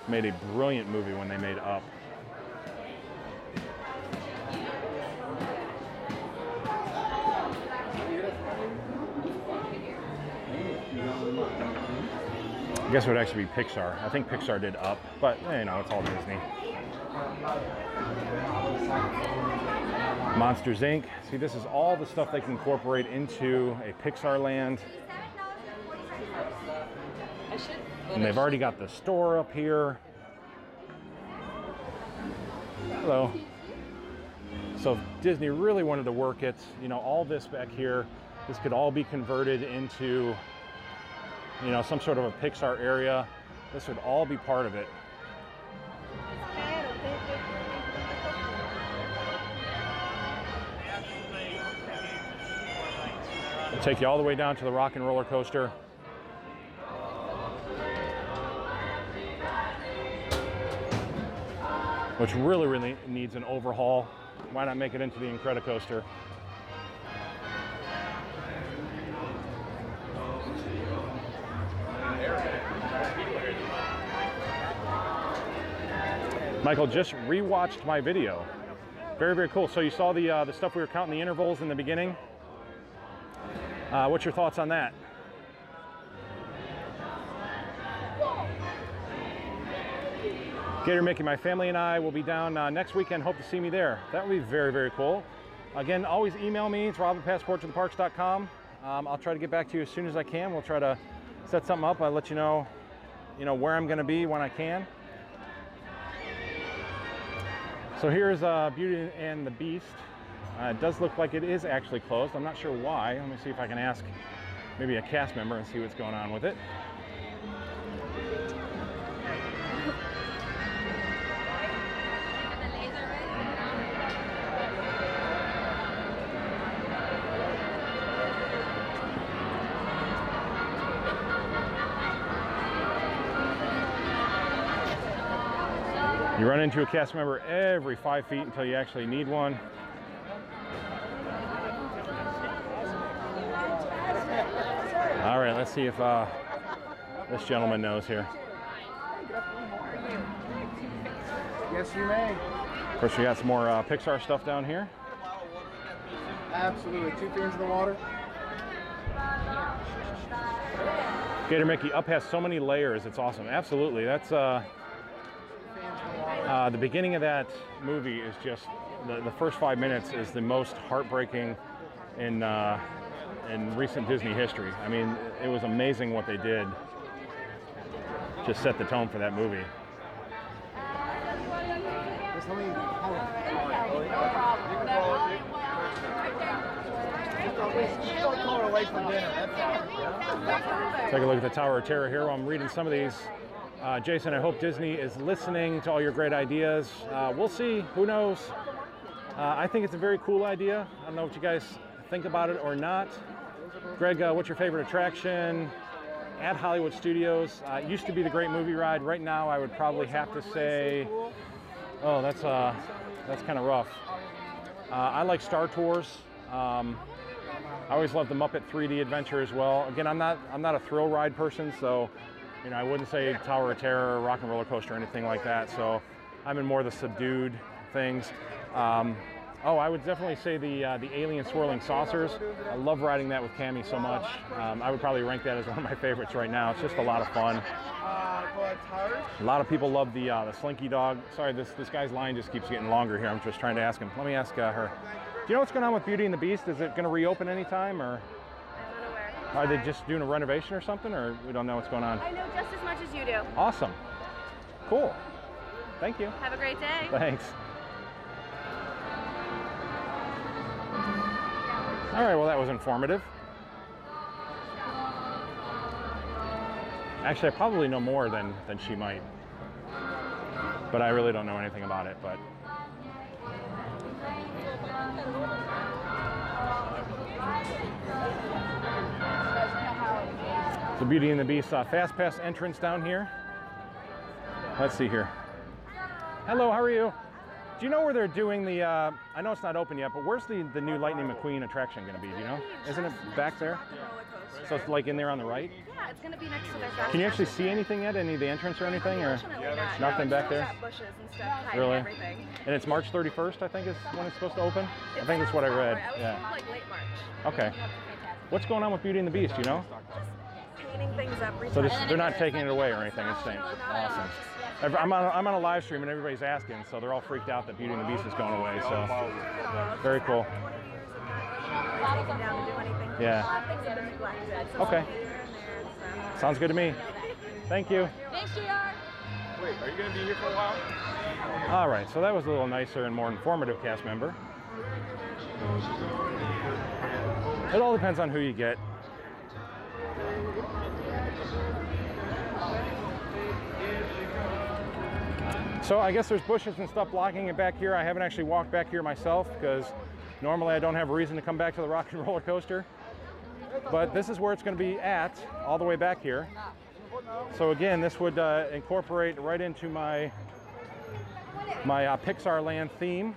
made a brilliant movie when they made Up. I guess it would actually be Pixar. I think Pixar did Up, but you know, it's all Disney. Monsters Inc. See, this is all the stuff they can incorporate into a Pixar land. And they've already got the store up here. Hello. So if Disney really wanted to work it, you know, all this back here, this could all be converted into, you know, some sort of a Pixar area. This would all be part of it. It'll take you all the way down to the Rock and Roller Coaster. Which really needs an overhaul. Why not make it into the Incredicoaster? Michael just rewatched my video. Very cool. So you saw the stuff we were counting the intervals in the beginning. What's your thoughts on that? Gator Mickey, my family and I will be down next weekend. Hope to see me there. That would be very cool. Again, always email me. It's robinpassporttotheparks.com. I'll try to get back to you as soon as I can. We'll try to set something up. I'll let you know where I'm going to be when I can. So here's Beauty and the Beast. It does look like it is actually closed. I'm not sure why. Let me see if I can ask maybe a cast member and see what's going on with it. You run into a cast member every 5 feet until you actually need one. All right, let's see if this gentleman knows here. Yes, you may. Of course, we got some more Pixar stuff down here. Absolutely. 2 fins in the water. Gator Mickey Up has so many layers. It's awesome. Absolutely. That's the beginning of that movie is just the first 5 minutes is the most heartbreaking in recent Disney history. I mean, it was amazing what they did. Just set the tone for that movie. Just let me hold on. Take a look at the Tower of Terror here while I'm reading some of these. Jason, I hope Disney is listening to all your great ideas. We'll see. Who knows? I think it's a very cool idea. I don't know what you guys think about it or not. Greg, what's your favorite attraction at Hollywood Studios? It used to be the Great Movie Ride. Right now, I would probably have to say, oh, that's kind of rough. I like Star Tours. I always love the Muppet 3D Adventure as well. Again, I'm not a thrill ride person, so you know I wouldn't say Tower of Terror, Rock and Roller Coaster, or anything like that. So I'm in more the subdued things. I would definitely say the Alien Swirling Saucers. I love riding that with Cammie so much. I would probably rank that as one of my favorites right now. It's just a lot of fun. A lot of people love the Slinky Dog. Sorry, this guy's line just keeps getting longer here. I'm just trying to ask him. Let me ask her. Do you know what's going on with Beauty and the Beast? Is it going to reopen anytime, or I'm unaware. are they just doing a renovation or something, or we don't know what's going on? I know just as much as you do. Awesome. Cool. Thank you. Have a great day. Thanks. All right, well, that was informative. Actually, I probably know more than she might, but I really don't know anything about it. But the Beauty and the Beast Fast Pass entrance down here. Let's see here. Hello, how are you? Do you know where they're doing the, I know it's not open yet, but where's the new Lightning McQueen attraction going to be, do you know? Isn't it back there? So it's like in there on the right? Yeah, it's going to be next to their fast Can you actually pass see anything yet? Any of the entrance or anything? Or Unfortunately not. nothing No, back it's there? got bushes and stuff hiding Really? everything. And it's March 31st, I think, is when it's supposed to open? I It think that's what I sounds read. about right. I was Yeah. told like late March. Okay. What's going on with Beauty and the Beast, you know? Just painting things up. So retouching they're not it. taking it away or anything, it's staying. No, not at all. Awesome. Just- I'm on a live stream and everybody's asking, so they're all freaked out that Beauty and the Beast is going away, so very cool. 20 years of not really taken down to do anything. Yeah. A lot of things have been neglected. So Okay. here and there, so. Sounds good to me. Thank you. Thanks, JR. Wait, are you going to be here for a while? All right, so that was a little nicer and more informative cast member. It all depends on who you get. So I guess there's bushes and stuff blocking it back here. I haven't actually walked back here myself because normally I don't have a reason to come back to the Rock and Roller Coaster. But this is where it's going to be at, all the way back here. So again, this would incorporate right into my Pixar Land theme.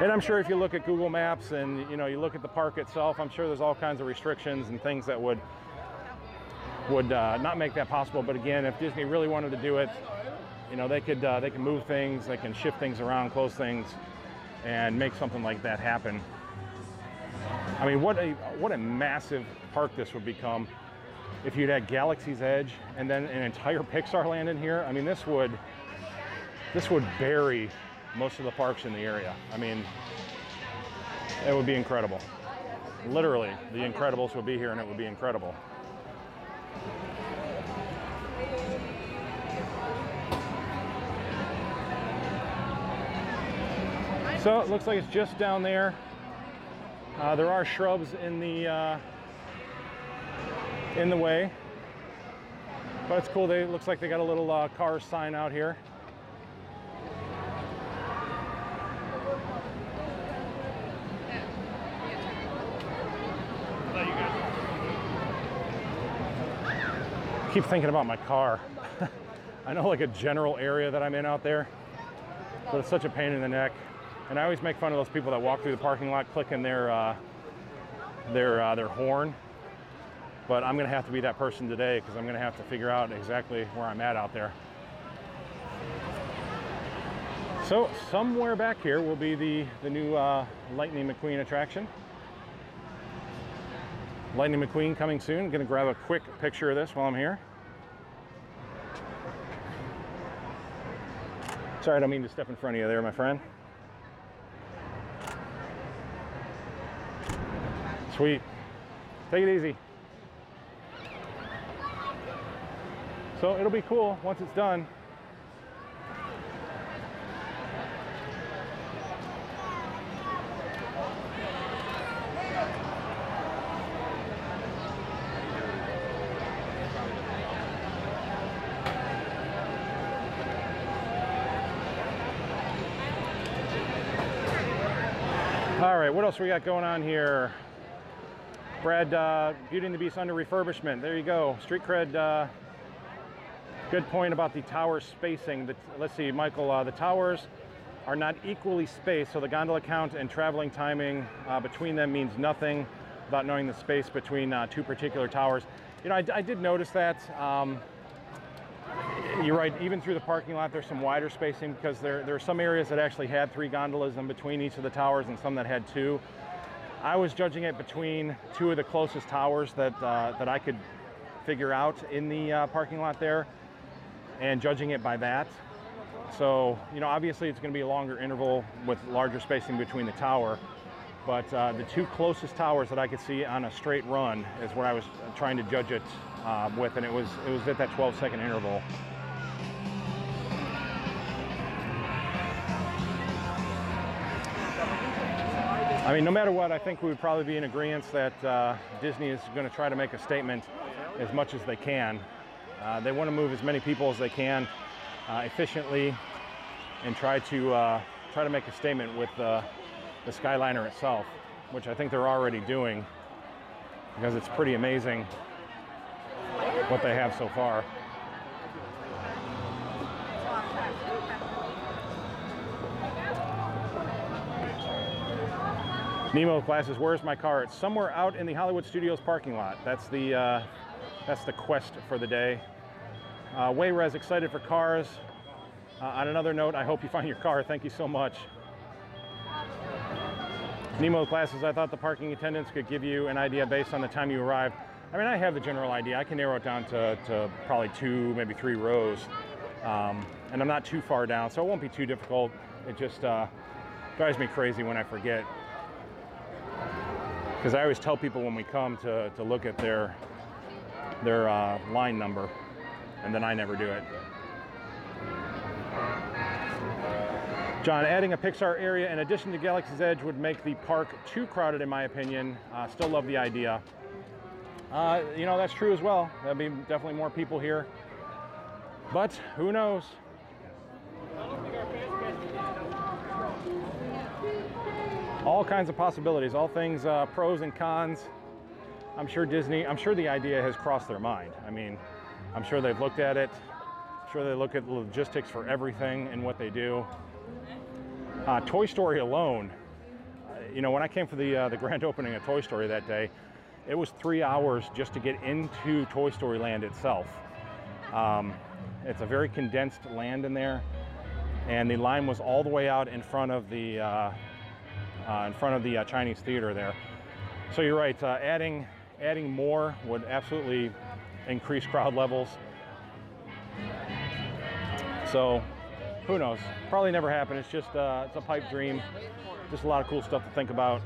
And I'm sure if you look at Google Maps and you look at the park itself, I'm sure there's all kinds of restrictions and things that would not make that possible. But again, if Disney really wanted to do it, they can move things, they can shift things around, close things, and make something like that happen. I mean, what a massive park this would become if you'd had Galaxy's Edge and then an entire Pixar Land in here. I mean, this would bury most of the parks in the area. I mean, it would be incredible. Literally, the Incredibles would be here and it would be incredible. So it looks like it's just down there. There are shrubs in the way, but it's cool. It looks like they got a little car sign out here. keep thinking about my car. I know like a general area that I'm in out there, but it's such a pain in the neck. And I always make fun of those people that walk through the parking lot clicking their horn. But I'm gonna have to be that person today because I'm gonna have to figure out exactly where I'm at out there. So somewhere back here will be the new Lightning McQueen attraction. Lightning McQueen coming soon. I'm gonna grab a quick picture of this while I'm here. Sorry, I don't mean to step in front of you there, my friend. Sweet. Take it easy. So it'll be cool once it's done. All right, what else we got going on here? Brad, Beauty and the Beast under refurbishment. There you go. Street cred. Good point about the tower spacing. Let's see, Michael, the towers are not equally spaced, so the gondola count and traveling timing between them means nothing without knowing the space between two particular towers. You know, I did notice that. You're right, even through the parking lot, there's some wider spacing because there are some areas that actually had 3 gondolas in between each of the towers and some that had 2. I was judging it between 2 of the closest towers that I could figure out in the parking lot there, and judging it by that. So, you know, obviously it's going to be a longer interval with larger spacing between the tower, but the 2 closest towers that I could see on a straight run is what I was trying to judge it with, and it was at that 12-second interval. I mean, no matter what, I think we would probably be in agreement that Disney is going to try to make a statement as much as they can. They want to move as many people as they can efficiently and try to make a statement with the Skyliner itself, which I think they're already doing because it's pretty amazing what they have so far. Nemo classes, where's my car? It's somewhere out in the Hollywood Studios parking lot. That's the quest for the day. Wayrez, excited for cars. On another note, I hope you find your car. Thank you so much. Nemo classes, I thought the parking attendants could give you an idea based on the time you arrived. I mean, I have the general idea. I can narrow it down to probably 2, maybe 3 rows. And I'm not too far down, so it won't be too difficult. It just drives me crazy when I forget. Because I always tell people when we come to look at their line number, and then I never do it. John, adding a Pixar area in addition to Galaxy's Edge would make the park too crowded in my opinion. Still love the idea. You know, that's true as well. There'll be definitely more people here. But who knows? All kinds of possibilities, all things pros and cons. I'm sure the idea has crossed their mind. I mean, I'm sure they've looked at it. I'm sure they look at the logistics for everything and what they do. Toy Story alone, you know, when I came for the grand opening of Toy Story that day, it was 3 hours just to get into Toy Story Land itself. It's a very condensed land in there, and the line was all the way out in front of the Chinese theater there. So you're right, adding more would absolutely increase crowd levels. So who knows? Probably never happen. It's just it's a pipe dream. Just a lot of cool stuff to think about.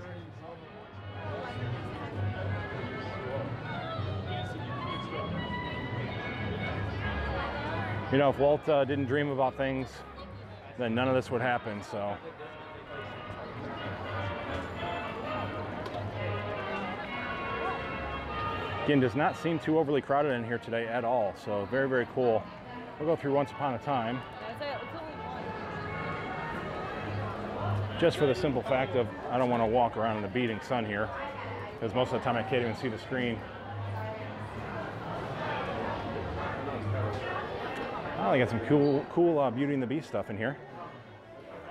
You know, if Walt didn't dream about things, then none of this would happen. So. Again, does not seem too overly crowded in here today at all. So very, very cool. We'll go through Once Upon a Time. Just for the simple fact of I don't want to walk around in the beating sun here, because most of the time I can't even see the screen. Oh, they got some cool Beauty and the Beast stuff in here.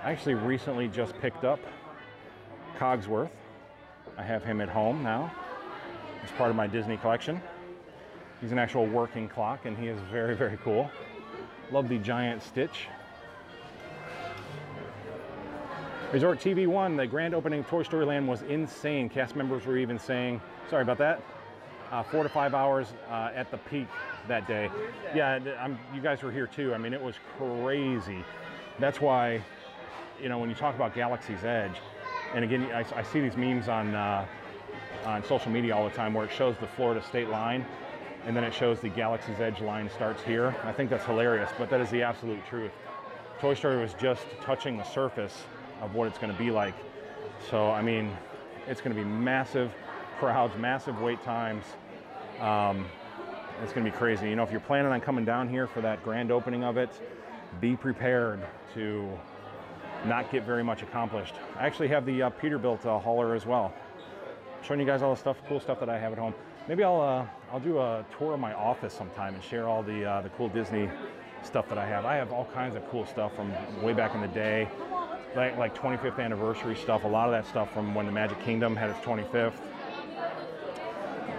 I actually recently just picked up Cogsworth. I have him at home now. It's part of my Disney collection. He's an actual working clock, and he is very, very cool. Love the giant Stitch. Resort TV 1, the grand opening of Toy Story Land was insane. Cast members were even saying, sorry about that, 4 to 5 hours at the peak that day. Yeah, you guys were here too. I mean, it was crazy. That's why, you know, when you talk about Galaxy's Edge, and again, I see these memes on social media all the time where it shows the Florida state line, and then it shows the Galaxy's Edge line starts here. I think that's hilarious, but that is the absolute truth. Toy Story was just touching the surface of what it's going to be like. So, I mean, it's going to be massive crowds, massive wait times. It's going to be crazy. You know, if you're planning on coming down here for that grand opening of it, be prepared to not get very much accomplished. I actually have the Peterbilt hauler as well. Showing you guys all the stuff, cool stuff that I have at home. Maybe I'll do a tour of my office sometime and share all the cool Disney stuff that I have. I have all kinds of cool stuff from way back in the day, like 25th anniversary stuff. A lot of that stuff from when the Magic Kingdom had its 25th.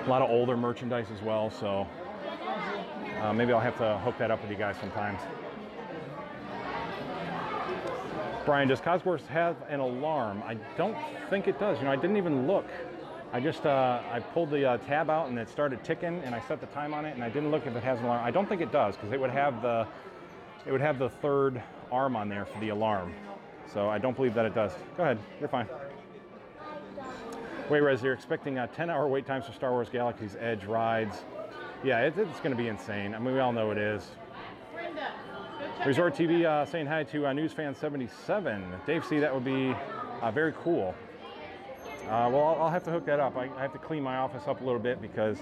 A lot of older merchandise as well. So maybe I'll have to hook that up with you guys sometimes. Brian, does Cosworth have an alarm? I don't think it does. You know, I didn't even look. I just I pulled the tab out and it started ticking, and I set the time on it, and I didn't look if it has an alarm. I don't think it does, because it would have the third arm on there for the alarm. So I don't believe that it does. Go ahead, you're fine. Wait, Rez, you're expecting 10-hour wait times for Star Wars Galaxy's Edge rides. Yeah, it's going to be insane. I mean, we all know it is. Brenda, go check Resort TV saying hi to NewsFan77. Dave C, that would be very cool. Well, I'll have to hook that up. I have to clean my office up a little bit because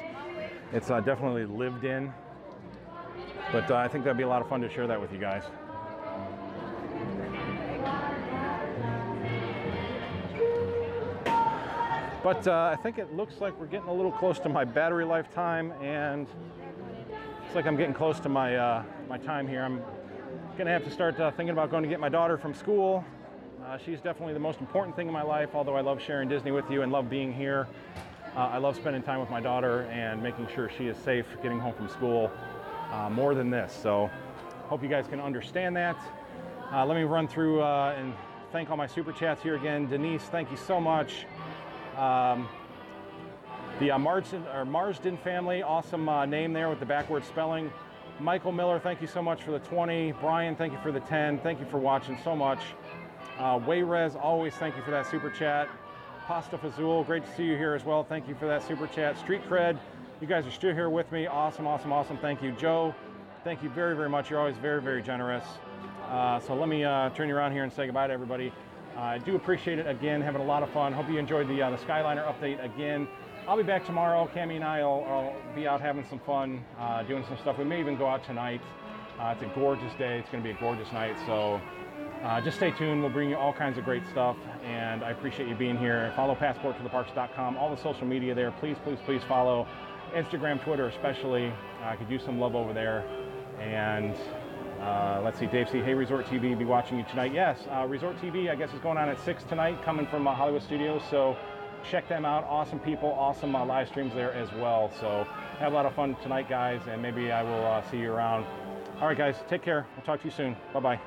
it's definitely lived in. But I think that'd be a lot of fun to share that with you guys. But I think it looks like we're getting a little close to my battery lifetime, and it's like I'm getting close to my my time here. I'm gonna have to start thinking about going to get my daughter from school. She's definitely the most important thing in my life, although I love sharing Disney with you and love being here. I love spending time with my daughter and making sure she is safe getting home from school more than this. So hope you guys can understand that. Let me run through and thank all my super chats here again. Denise, thank you so much. The Marsden family, awesome name there with the backward spelling. Michael Miller, thank you so much for the 20. Brian, thank you for the 10. Thank you for watching so much. Wayrez, always thank you for that super chat. Pasta Fazul, great to see you here as well. Thank you for that super chat. Street Cred, you guys are still here with me. Awesome, awesome, awesome. Thank you. Joe, thank you very, very much. You're always very, very generous. So let me turn you around here and say goodbye to everybody. I do appreciate it again, having a lot of fun. Hope you enjoyed the Skyliner update again. I'll be back tomorrow. Cammie and I'll be out having some fun, doing some stuff. We may even go out tonight. It's a gorgeous day. It's going to be a gorgeous night. So just stay tuned. We'll bring you all kinds of great stuff, and I appreciate you being here. Follow passporttotheparks.com, all the social media there. Please, please, please follow Instagram, Twitter especially. I could use some love over there. And let's see, Dave C. Hey, Resort TV, be watching you tonight. Yes, Resort TV, I guess, is going on at 6 tonight, coming from Hollywood Studios. So check them out. Awesome people, awesome live streams there as well. So have a lot of fun tonight, guys, and maybe I will see you around. All right, guys, take care. We'll talk to you soon. Bye-bye.